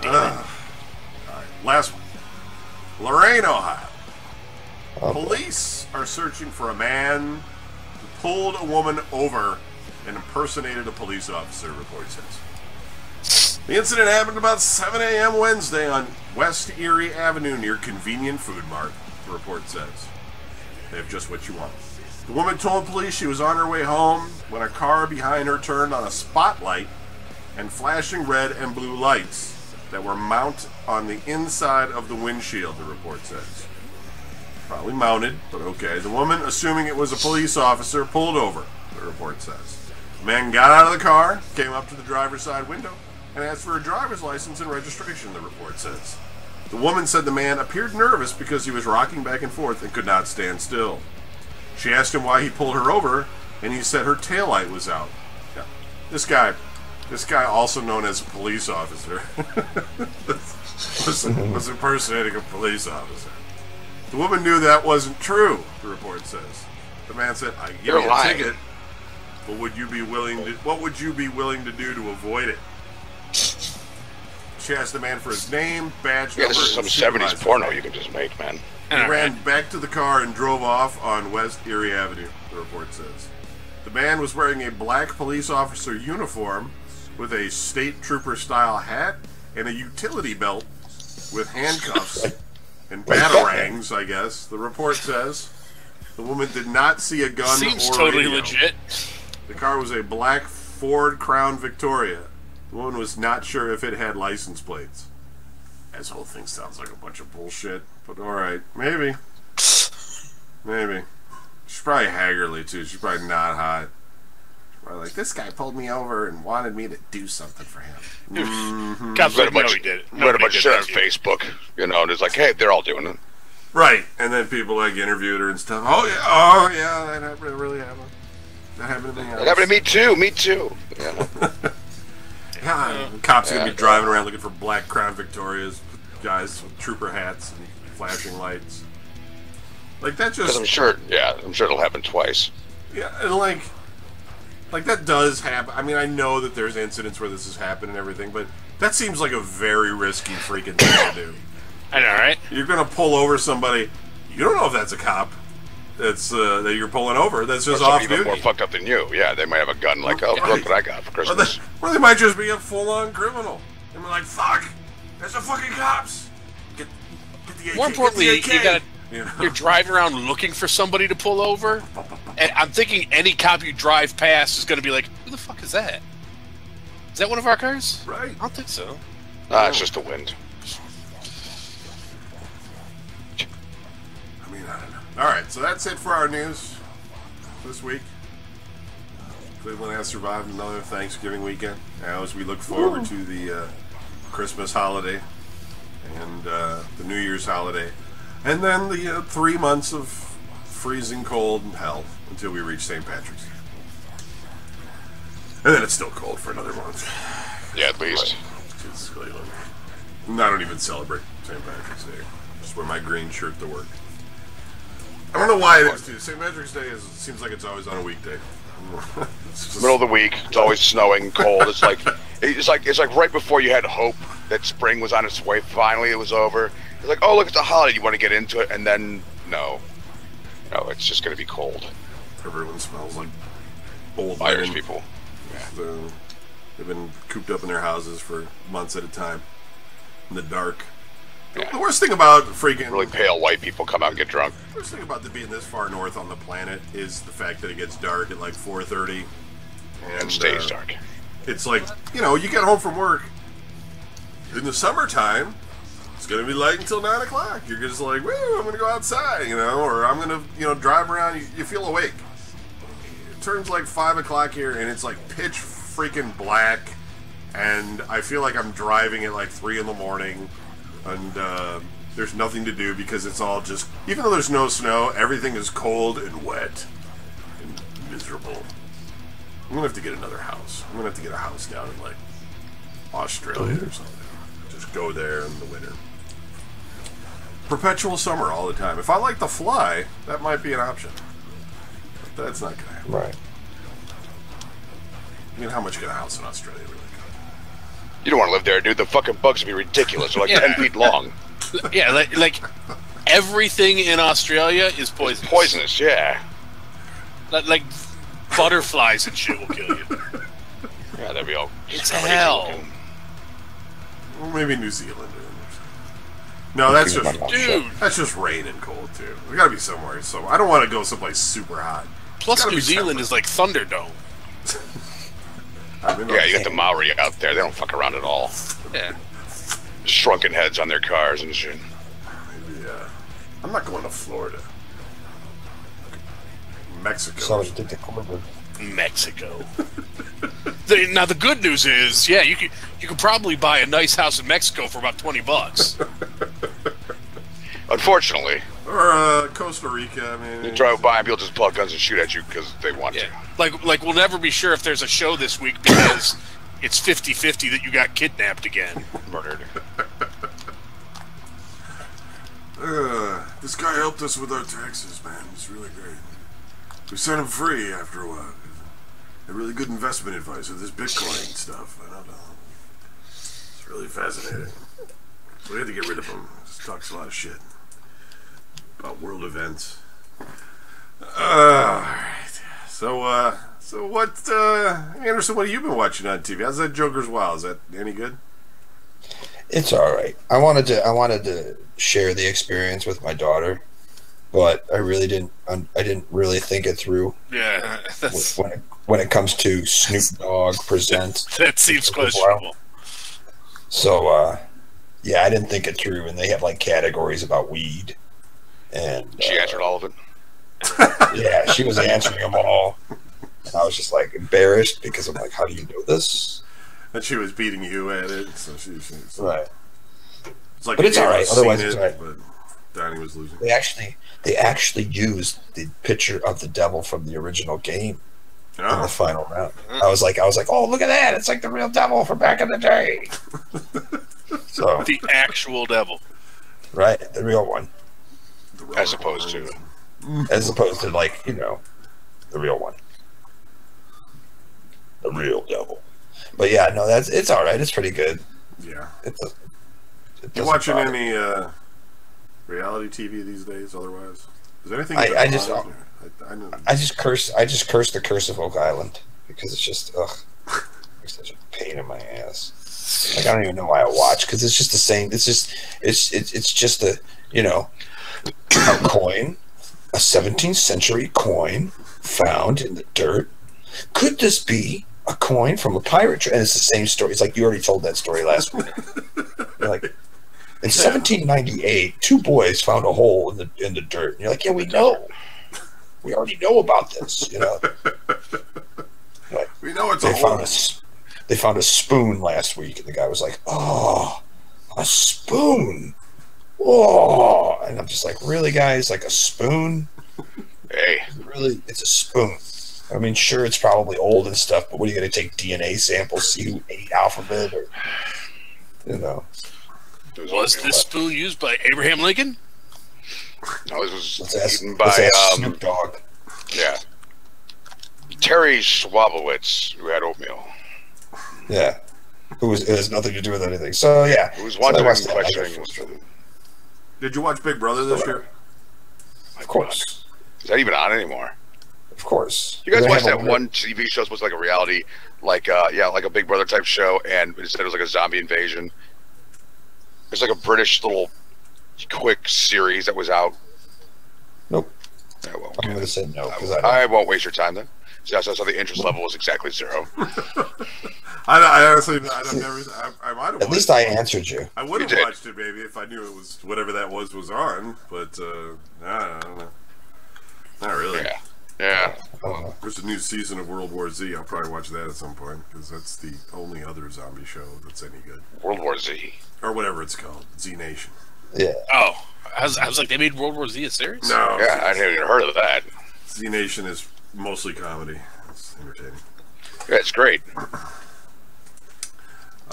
All right, last one. Lorain, Ohio. Police are searching for a man who pulled a woman over and impersonated a police officer, the report says. The incident happened about 7 a.m. Wednesday on West Erie Avenue near Convenient Food Mart, the report says. They have just what you want. The woman told police she was on her way home when a car behind her turned on a spotlight and flashing red and blue lights that were mounted on the inside of the windshield, the report says. Probably mounted, but okay. The woman, assuming it was a police officer, pulled over, the report says. The man got out of the car, came up to the driver's side window, and asked for a driver's license and registration, the report says. The woman said the man appeared nervous because he was rocking back and forth and could not stand still. She asked him why he pulled her over, and he said her taillight was out. Yeah. This guy also known as a police officer, was impersonating a police officer. The woman knew that wasn't true, the report says. The man said, I give you a ticket, but what would you be willing to do to avoid it? She asked the man for his name, badge number. This is some 70s porno you can just make, man. He ran back to the car and drove off on West Erie Avenue, the report says. The man was wearing a black police officer uniform with a state trooper-style hat and a utility belt with handcuffs and batarangs, I guess, the report says. The woman did not see a gun Seems or totally radio. Legit. The car was a black Ford Crown Victoria. The woman was not sure if it had license plates. This whole thing sounds like a bunch of bullshit, but alright. Maybe. Maybe. She's probably haggardly, too. She's probably not hot. She's probably like, this guy pulled me over and wanted me to do something for him. Mm-hmm. Cops Read like, a bunch, no, he did it. read a bunch of shit on Nobody did Facebook, you know, and it's like, hey, they're all doing it. Right. And then people, like, interviewed her and stuff. Oh, yeah, that really happened. That happened to me. It happened to me, too. Me, too. Yeah. Yeah, cops are going to be driving around looking for black Crown Victorias, guys with trooper hats and flashing lights. Like, that just... Because I'm sure it'll happen twice. Yeah, and like that does happen. I mean, I know that there's incidents where this has happened and everything, but that seems like a very risky freaking thing to do. I know, right? You're going to pull over somebody, you don't know if that's a cop that's that you're pulling over. That's just off even duty. more fucked up than you. Yeah, they might have a gun like, oh, Right. look what I got for Christmas. Or they might just be a full-on criminal. And they're like, fuck, there's the fucking cops. Get the AK. More importantly, get the AK. you gotta, You know? you're driving around looking for somebody to pull over, and I'm thinking any cop you drive past is going to be like, who the fuck is that? Is that one of our cars? Right. I don't think so. It's just the wind. I mean, I don't know. All right, so that's it for our news this week. Cleveland has survived another Thanksgiving weekend. Now, as we look forward to the Christmas holiday and the New Year's holiday, and then the 3 months of freezing cold and hell until we reach St. Patrick's Day. And then it's still cold for another month. Yeah, at least. It's Cleveland. And I don't even celebrate St. Patrick's Day. Just wear my green shirt to work. I don't know why it is, too. St. Patrick's Day seems like it's always on a weekday. It's just, Middle of the week, it's always snowing, cold. It's like right before you had hope that spring was on its way. Finally, it was over. It's like, oh, look, it's a holiday. You want to get into it, and then no, it's just going to be cold. everyone smells like old Irish men. people. So they've been cooped up in their houses for months at a time in the dark. Yeah. The worst thing about freaking Really pale white people come out and get drunk. The worst thing about being this far north on the planet is the fact that it gets dark at like 4:30 And stays dark. It's like, you get home from work in the summertime. It's gonna be light until 9 o'clock. You're just like, woo, I'm gonna go outside, or I'm gonna, drive around. You feel awake. It turns like 5 o'clock here, and it's like pitch freaking black, and I feel like I'm driving at like 3 in the morning, and there's nothing to do because it's all just, even though there's no snow, everything is cold and wet and miserable. I'm gonna have to get another house. I'm gonna have to get a house down in like Australia or something. Just go there in the winter. Perpetual summer all the time. If I like to fly, that might be an option. But that's not gonna happen. Right. I mean, how much can a house in Australia really cost? You don't want to live there, dude. The fucking bugs would be ridiculous. They're like 10 feet long. Yeah, like everything in Australia is poisonous. Poisonous, yeah. Like butterflies and shit will kill you. Yeah, that'd be all. It's crazy hell. looking. Well, maybe New Zealand. No, that's just Dude. that's just rain and cold too. We gotta be somewhere. So I don't want to go someplace super hot. Plus, Gotta New be Zealand is like Thunderdome. I mean, Yeah, you got the Maori out there. They don't fuck around at all. Yeah. Shrunken heads on their cars and shit. maybe, I'm not going to Florida. Mexico. Somebody did the corner. Mexico. Now the good news is, yeah, you could probably buy a nice house in Mexico for about $20. Unfortunately, Or Costa Rica. I mean, you drive by and people just pull out guns and shoot at you because they want Yeah. to. Like we'll never be sure if there's a show this week because it's 50-50 that you got kidnapped again. Murdered. This guy helped us with our taxes, man. It's really great. We sent him free after a while. A really good investment advice with this Bitcoin stuff. I don't know. It's really fascinating. So we had to get rid of him. He talks a lot of shit about world events. Alright. So what, Anderson, what have you been watching on TV? How's that Joker's Wild? Is that any good? It's all right. I wanted to share the experience with my daughter. but I really didn't. I didn't really think it through. Yeah, that's, When it comes to Snoop Dogg present. that seems questionable. So, yeah, I didn't think it through, and they have like categories about weed, and She answered all of it. yeah, she was answering them all, and I was just like embarrassed because I'm like, how do you know this? And she was beating you at it, so she's Right. It's like But it's all right. seen Otherwise, it's all right. But Donnie was losing. They actually used the picture of the devil from the original game in the Oh, final round. I was like, oh, look at that! It's like the real devil from back in the day. So, The actual devil. right, the real one, the As opposed to. as opposed to like the real one, the real devil. But yeah, no, it's all right. It's pretty good. Yeah. It You watching any reality TV these days? Otherwise, is there anything? I just know. I just curse the curse of Oak Island because it's just it's such a pain in my ass. Like I don't even know why I watch because it's just the same. It's just a a coin, a 17th century coin found in the dirt. Could this be a coin from a pirate trade? And it's the same story. It's like you already told that story last week. You're like in 1798, two boys found a hole in the dirt. And you're like, yeah, we know. We already know about this. Like, We know it's a hole. They found a spoon last week, and the guy was like, "Oh, a spoon! Oh!" And I'm just like, "Really, guys? Like a spoon? Hey, Really? It's a spoon." I mean, sure, it's probably old and stuff, but what are you going to take DNA samples, see who ate half of it, or it Was this spoon used by Abraham Lincoln? No, this was Let's ask, eaten let's by ask Snoop Dogg. yeah, Terry Schwabowitz, who had oatmeal. Yeah, it has nothing to do with anything. So yeah, Who was so I wondering, watched that. questioning. Did you watch Big Brother this year? Of course, Is that even on anymore? of course. You guys They watch have a that winner. one TV show supposed to be like a reality, like like a Big Brother type show, and instead it was like a zombie invasion. It's like a British little quick series that was out. Nope. Yeah, well, I'm going to say no because I won't waste your time then. So the interest level was exactly zero. I honestly, I've never. I might have. At least I answered you. I would You have did. watched it maybe if I knew it was whatever that was on, but I don't know. Not really. Yeah, yeah. There's a new season of World War Z. I'll probably watch that at some point because that's the only other zombie show that's any good, World War Z. or whatever it's called, Z Nation. Yeah. Oh, I was like, they made World War Z a series? No, Yeah, I hadn't even heard of that. Z Nation is mostly comedy. It's entertaining. Yeah, it's great.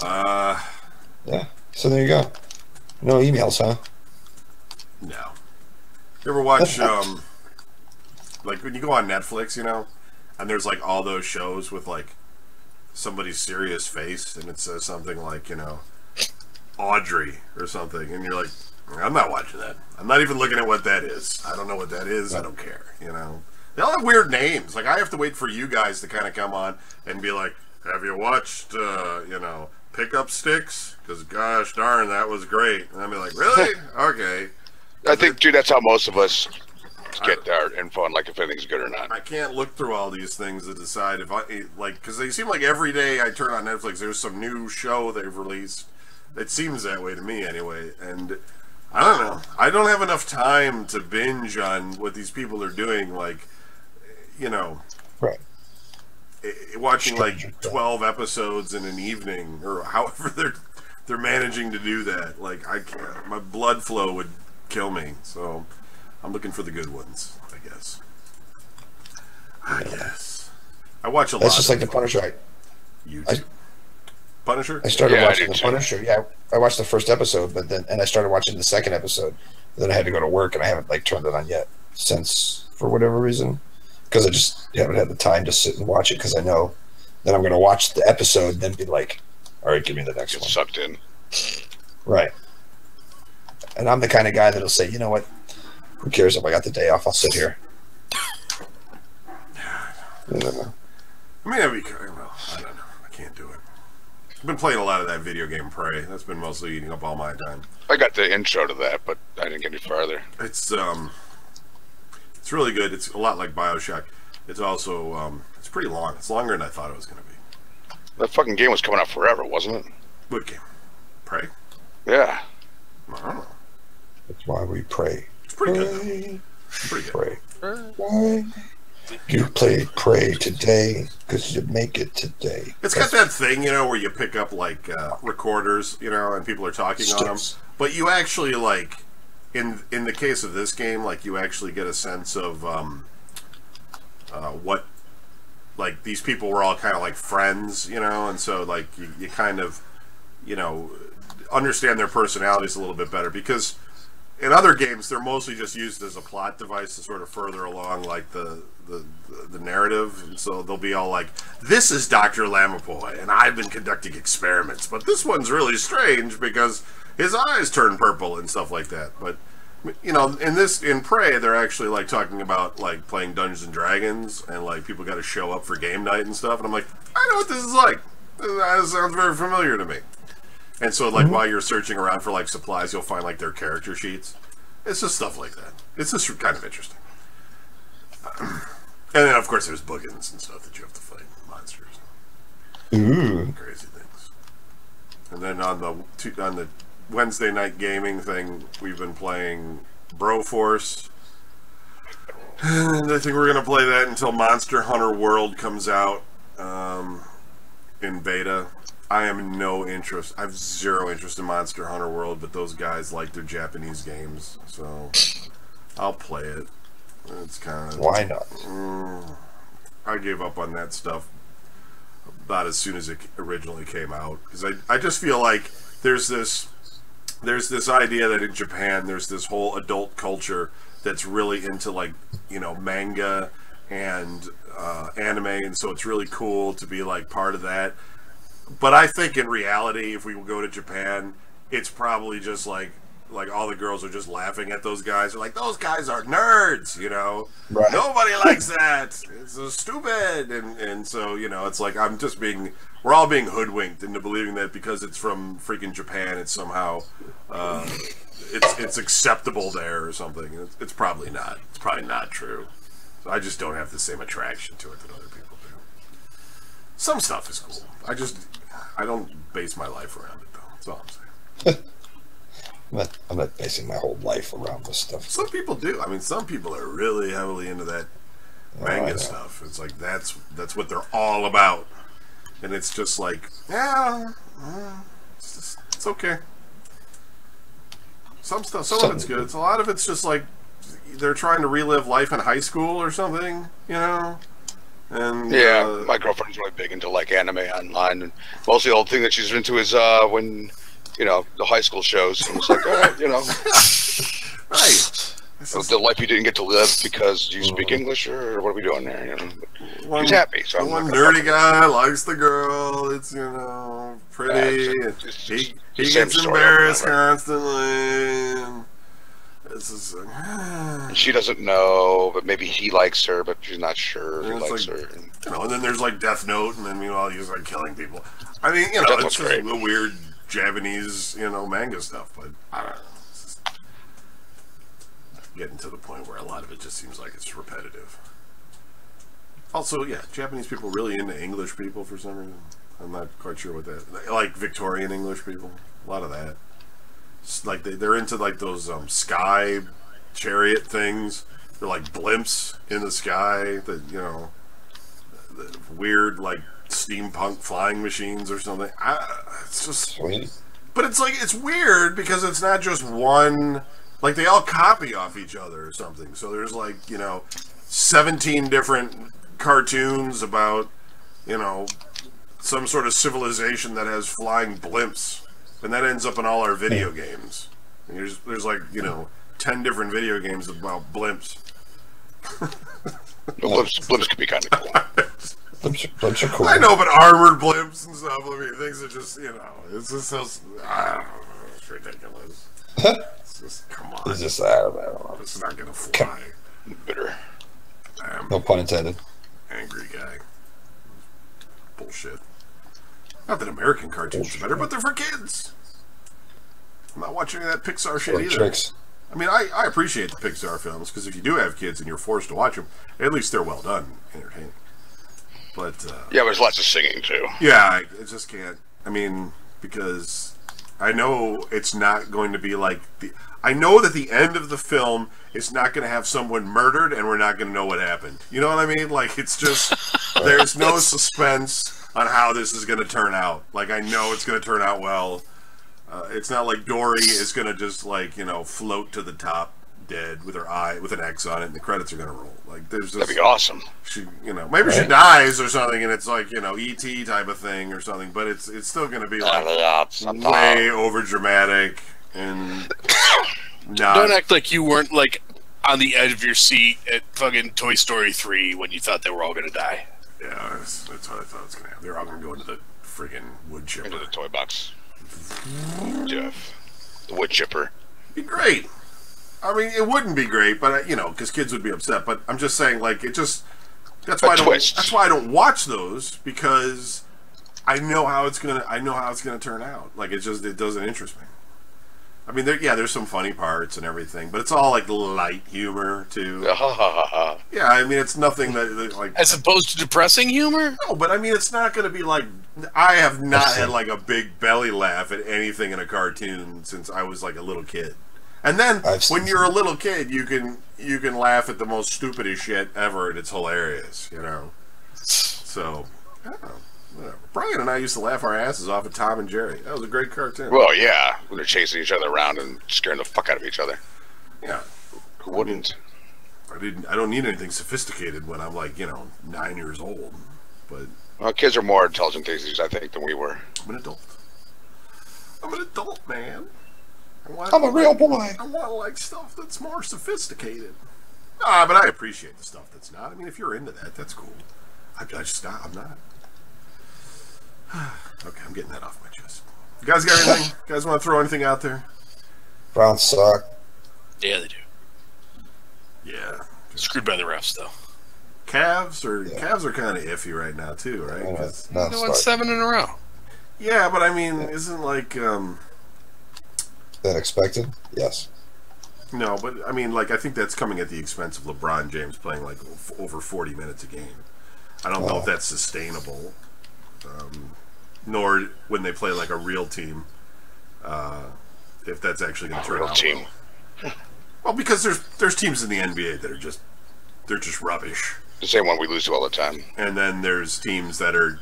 Yeah. So there you go. No emails, huh? No. You ever watch like when you go on Netflix, and there's like all those shows with like somebody's serious face, and it says something like Audrey or something, and you're like, I'm not watching that. I'm not even looking at what that is. I don't know what that is. I don't care. They all have weird names. Like I have to wait for you guys to kind of come on and be like, have you watched Pickup Sticks? Because gosh darn, that was great. And I'd be like, really? Okay. I think, dude, that's how most of us get our info on, like, if anything's good or not. I can't look through all these things to decide if because they seem like every day I turn on Netflix, there's some new show they've released. It seems that way to me anyway, and I don't know. I don't have enough time to binge on what these people are doing, like, Right. watching like 12 episodes in an evening, or however they're managing to do that. Like, I can't. My blood flow would kill me, so I'm looking for the good ones, I guess. I watch a lot. That's just of like the Punisher. YouTube. Punisher? I started Yeah, I watching did the too. Punisher. Yeah, I watched the first episode, and I started watching the second episode. Then I had to go to work, and I haven't turned it on yet since, for whatever reason, because I just haven't had the time to sit and watch it. Because I know that I'm going to watch the episode, then be like, "All right, give me the next Get one." sucked in. Right. And I'm the kind of guy that'll say, "You know what? Who cares if I got the day off? I'll sit here." I mean, that'd be well, I don't know. I can't do it. I've been playing a lot of that video game Prey. That's been mostly eating up all my time. I got the intro to that, but I didn't get any farther. It's It's really good. It's a lot like BioShock. It's also it's pretty long. It's longer than I thought it was going to be. That fucking game was coming out forever, wasn't it? What game? Prey? Yeah. I don't know. That's why we pray. It's pretty good. Though. Pretty good. Pray. Why you played Prey today? Because you make it today. It's got that thing, where you pick up like recorders, and people are talking on them. But you actually like, in the case of this game, like you actually get a sense of what, like these people were all kind of like friends, and so like you kind of, understand their personalities a little bit better, because in other games they're mostly just used as a plot device to sort of further along like the narrative, and so they'll be all like, this is Dr. Lamapoy and I've been conducting experiments, but this one's really strange because his eyes turn purple and stuff like that. But in Prey they're actually like talking about like playing Dungeons and Dragons, and like people got to show up for game night and stuff, and I'm like, I know what this is like. That sounds very familiar to me. And so, like, while you're searching around for, like, supplies, you'll find, like, their character sheets. It's just stuff like that. It's just kind of interesting. And then, of course, there's boogans and stuff that you have to fight. Monsters. Crazy things. And then on the Wednesday night gaming thing, we've been playing Broforce. And I think we're going to play that until Monster Hunter World comes out in beta. I am no interest. I have zero interest in Monster Hunter World, but those guys like their Japanese games, so I'll play it. It's kind of... Why not? I gave up on that stuff about as soon as it originally came out, because I just feel like there's this idea that in Japan there's this whole adult culture that's really into like manga and anime, and so it's really cool to be like part of that. But I think in reality, if we go to Japan, it's probably just like all the girls are just laughing at those guys. They're like, those guys are nerds, Right. Nobody likes that. It's so stupid. And so, it's like we're all being hoodwinked into believing that because it's from freaking Japan, it's somehow, it's acceptable there or something. It's probably not. It's probably not true. So I just don't have the same attraction to it that other people do. Some stuff is cool. I don't base my life around it, though. That's all I'm saying. I'm not basing my whole life around this stuff. Some people do. I mean, some people are really heavily into that manga stuff. It's like that's what they're all about, and it's just like, yeah, it's okay. Some of it's good. A lot of it's just like they're trying to relive life in high school or something, And yeah, my girlfriend's really big into like anime online, and mostly the old thing that she's into is when the high school shows. And it's like, all right, right. The life you didn't get to live because you speak English, or what are we doing there? She's happy. So one nerdy guy likes the girl. It's pretty. He gets embarrassed constantly. And she doesn't know, but maybe he likes her, but she's not sure if he likes her. And then there's like Death Note, and then meanwhile he's like killing people. I mean, it's just a weird Japanese, manga stuff, but I don't know. It's just getting to the point where a lot of it just seems like it's repetitive. Also, yeah, Japanese people really into English people for some reason. I'm not quite sure what that. Like Victorian English people, a lot of that. Like they're into like those sky chariot things. They're like blimps in the sky that the weird like steampunk flying machines or something. It's just sweet. But it's like it's weird because it's not just one. Like they all copy off each other or something. So there's like 17 different cartoons about some sort of civilization that has flying blimps. And that ends up in all our video games. And there's like, 10 different video games about blimps. Blimps could be kind of cool. Blimps are cool. I know, but armored blimps and stuff, I mean, things are just, it's just so, it's ridiculous. It's just, come on. It's just, I don't know. It's not going to fly. Bitter. No pun intended. Angry guy. Bullshit. Not that American cartoons are better, but they're for kids. I'm not watching that Pixar shit either. Tricks. I mean, I appreciate the Pixar films because if you do have kids and you're forced to watch them, at least they're well done, entertaining. But Yeah, there's lots of singing too. yeah, I just can't. I mean, because I know it's not going to be like the. I know that the end of the film is not going to have someone murdered, and we're not going to know what happened. You know what I mean? Like, it's just there's no suspense on how this is going to turn out. Like, I know it's going to turn out well. It's not like Dory is going to just like float to the top dead with her eye with an X on it, and the credits are going to roll. Like, there's just That'd be awesome. she maybe she dies or something, and it's like E.T. type of thing or something. But it's still going to be like way over dramatic and not. Don't act like you weren't like on the edge of your seat at fucking Toy Story 3 when you thought they were all going to die. Yeah, that's what I thought was going to happen. They're all going to go into the friggin' wood chipper. Into the toy box. Jeff, the wood chipper. Be great. I mean, it wouldn't be great, but because kids would be upset. But I'm just saying, like, it just that's why that's why I don't watch those because I know how it's gonna turn out. Like, it doesn't interest me. I mean, there's some funny parts and everything, but it's all like light humor too. Yeah, I mean, it's nothing that like As opposed to depressing humor? no, but I mean, it's not going to be like I have not had like a big belly laugh at anything in a cartoon since I was like a little kid. And then when you're a little kid, you can laugh at the most stupidest shit ever, and it's hilarious, So, I don't know. Whatever. Brian and I used to laugh our asses off at Tom and Jerry. That was a great cartoon. Well, yeah, when they're chasing each other around and scaring the fuck out of each other. Yeah. Who wouldn't? I don't need anything sophisticated when I'm like 9 years old, but Well, kids are more intelligent these days, I think, than we were. I'm an adult. I'm an adult, man. I'm a real boy. I want like stuff that's more sophisticated. But I appreciate the stuff that's not. I mean, if you're into that, that's cool. I'm not. Okay, I'm getting that off my chest. You guys got anything? You guys want to throw anything out there? Browns suck. Yeah, they do. Yeah. Screwed by the refs, though. Cavs are kind of iffy right now too, right? 'Cause- They won 7 in a row. yeah, but I mean, isn't like That expected? Yes. no, but I mean, like I think that's coming at the expense of LeBron James playing like over 40 minutes a game. I don't know if that's sustainable. Nor when they play like a real team, if that's actually going to turn out team. well, because there's teams in the NBA that are just rubbish, The same one we lose to all the time. and then there's teams that are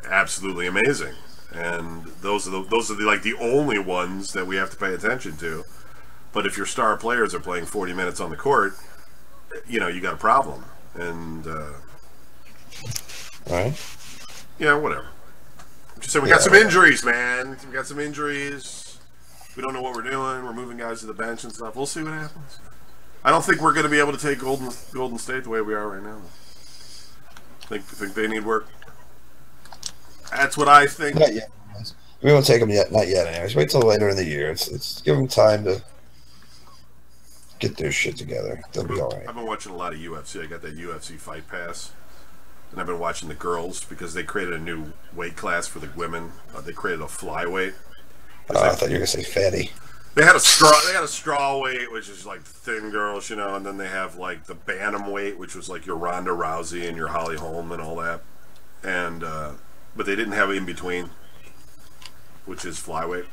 absolutely amazing, and those are the only ones that we have to pay attention to. But if your star players are playing 40 minutes on the court, you got a problem, and Right? yeah, whatever. Just saying, we got some injuries, man. We got some injuries. We don't know what we're doing. We're moving guys to the bench and stuff. We'll see what happens. I don't think we're going to be able to take Golden State the way we are right now. Think they need work. That's what I think. Not yet. We won't take them yet. Not yet. Anyways, wait till later in the year. It's give them time to get their shit together. They'll be all right. I've been watching a lot of UFC. I got that UFC Fight Pass, and I've been watching the girls because they created a new weight class for the women. They created a flyweight. I thought you were gonna say fatty. They had a straw weight, which is like thin girls, and then they have like the bantamweight, which was like your Ronda Rousey and your Holly Holm and all that. And but they didn't have in between, which is flyweight.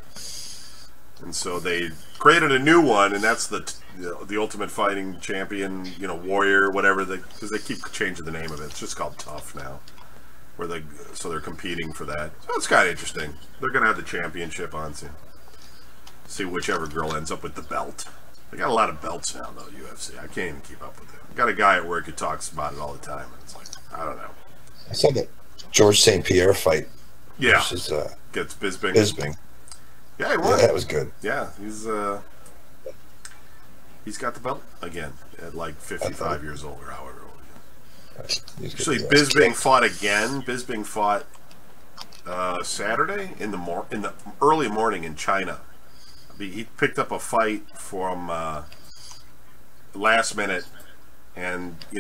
And so they created a new one, and that's the Ultimate Fighting Champion, Warrior, whatever. Because they keep changing the name of it. It's just called Tough now. So they're competing for that. So it's kind of interesting. They're gonna have the championship on soon. See whichever girl ends up with the belt. They got a lot of belts now, though. UFC. I can't even keep up with it. I got a guy at work who talks about it all the time, and it's like I don't know. I saw that George St. Pierre fight. Yeah, Versus, gets Bisping. Bisping. Yeah, he won. Yeah, that was good. Yeah, he's got the belt again at like 55 years old or however old he is. Actually, Bisping fought again. Bisping fought Saturday in the early morning in China. He picked up a fight from last minute, and he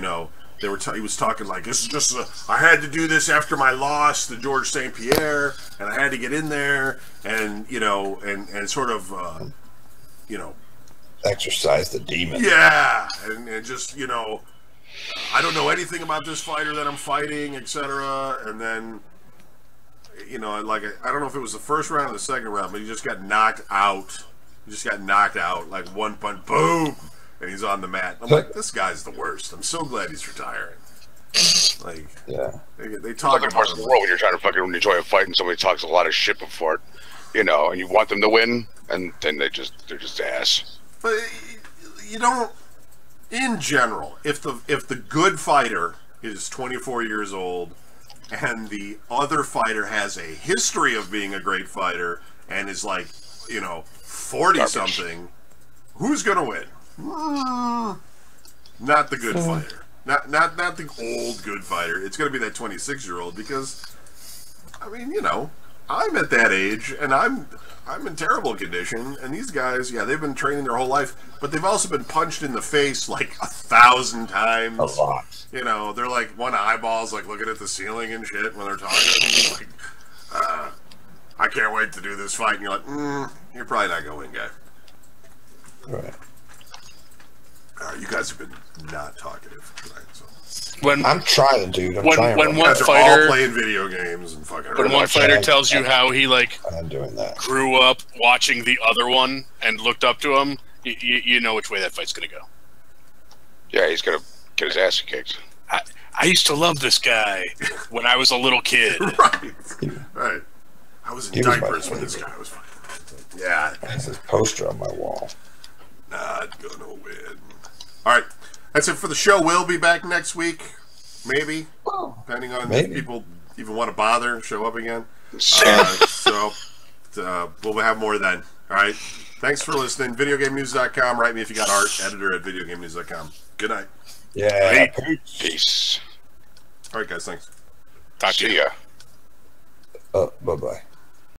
was talking like, this is just I had to do this after my loss to George St. Pierre, and I had to get in there, and and sort of exercise the demon. Yeah, and just, you know, I don't know anything about this fighter that I'm fighting, etc. And then, you know, like, I don't know if it was the first round or the second round, but he just got knocked out. He just got knocked out, like one punch, boom, and he's on the mat. I'm like, this guy's the worst. I'm so glad he's retiring. Like, Yeah. they talk Like a about person in the world when you're trying to fucking enjoy a fight and somebody talks a lot of shit before it, you know, and you want them to win, and then they're just ass. But you don't. In general, if the good fighter is 24 years old, and the other fighter has a history of being a great fighter and is like, you know, 40 something, who's gonna win? Not the good fighter. Not the old good fighter. It's gonna be that 26-year-old, because, I mean, you know, I'm at that age and I'm in terrible condition, and these guys, yeah, they've been training their whole life, but they've also been punched in the face like 1,000 times. A lot. You know, they're like, one eyeball's like looking at the ceiling and shit when they're talking. Like, I can't wait to do this fight. And you're like, you're probably not going, guy. Right. You guys have been not talkative tonight, so. I'm trying, dude. I'm trying. When You one guys are all fighter, playing video games and fucking. when one fighter tells you how he like I'm doing that. grew up watching the other one and looked up to him, you know which way that fight's gonna go. Yeah, he's gonna get his ass kicked. I used to love this guy when I was a little kid. Right. I was in He was my diapers when this guy was fighting. Yeah. There's this poster on my wall. Not gonna win. Alright. That's it for the show. We'll be back next week. Maybe. Depending on if people even want to bother, show up again. So we'll have more then. Alright. Thanks for listening. VideoGameNews.com. Write me if you got art. Editor at VideoGameNews.com. Good night. Yeah. Peace. Alright, guys. Thanks. Talk to See you. ya. Bye-bye.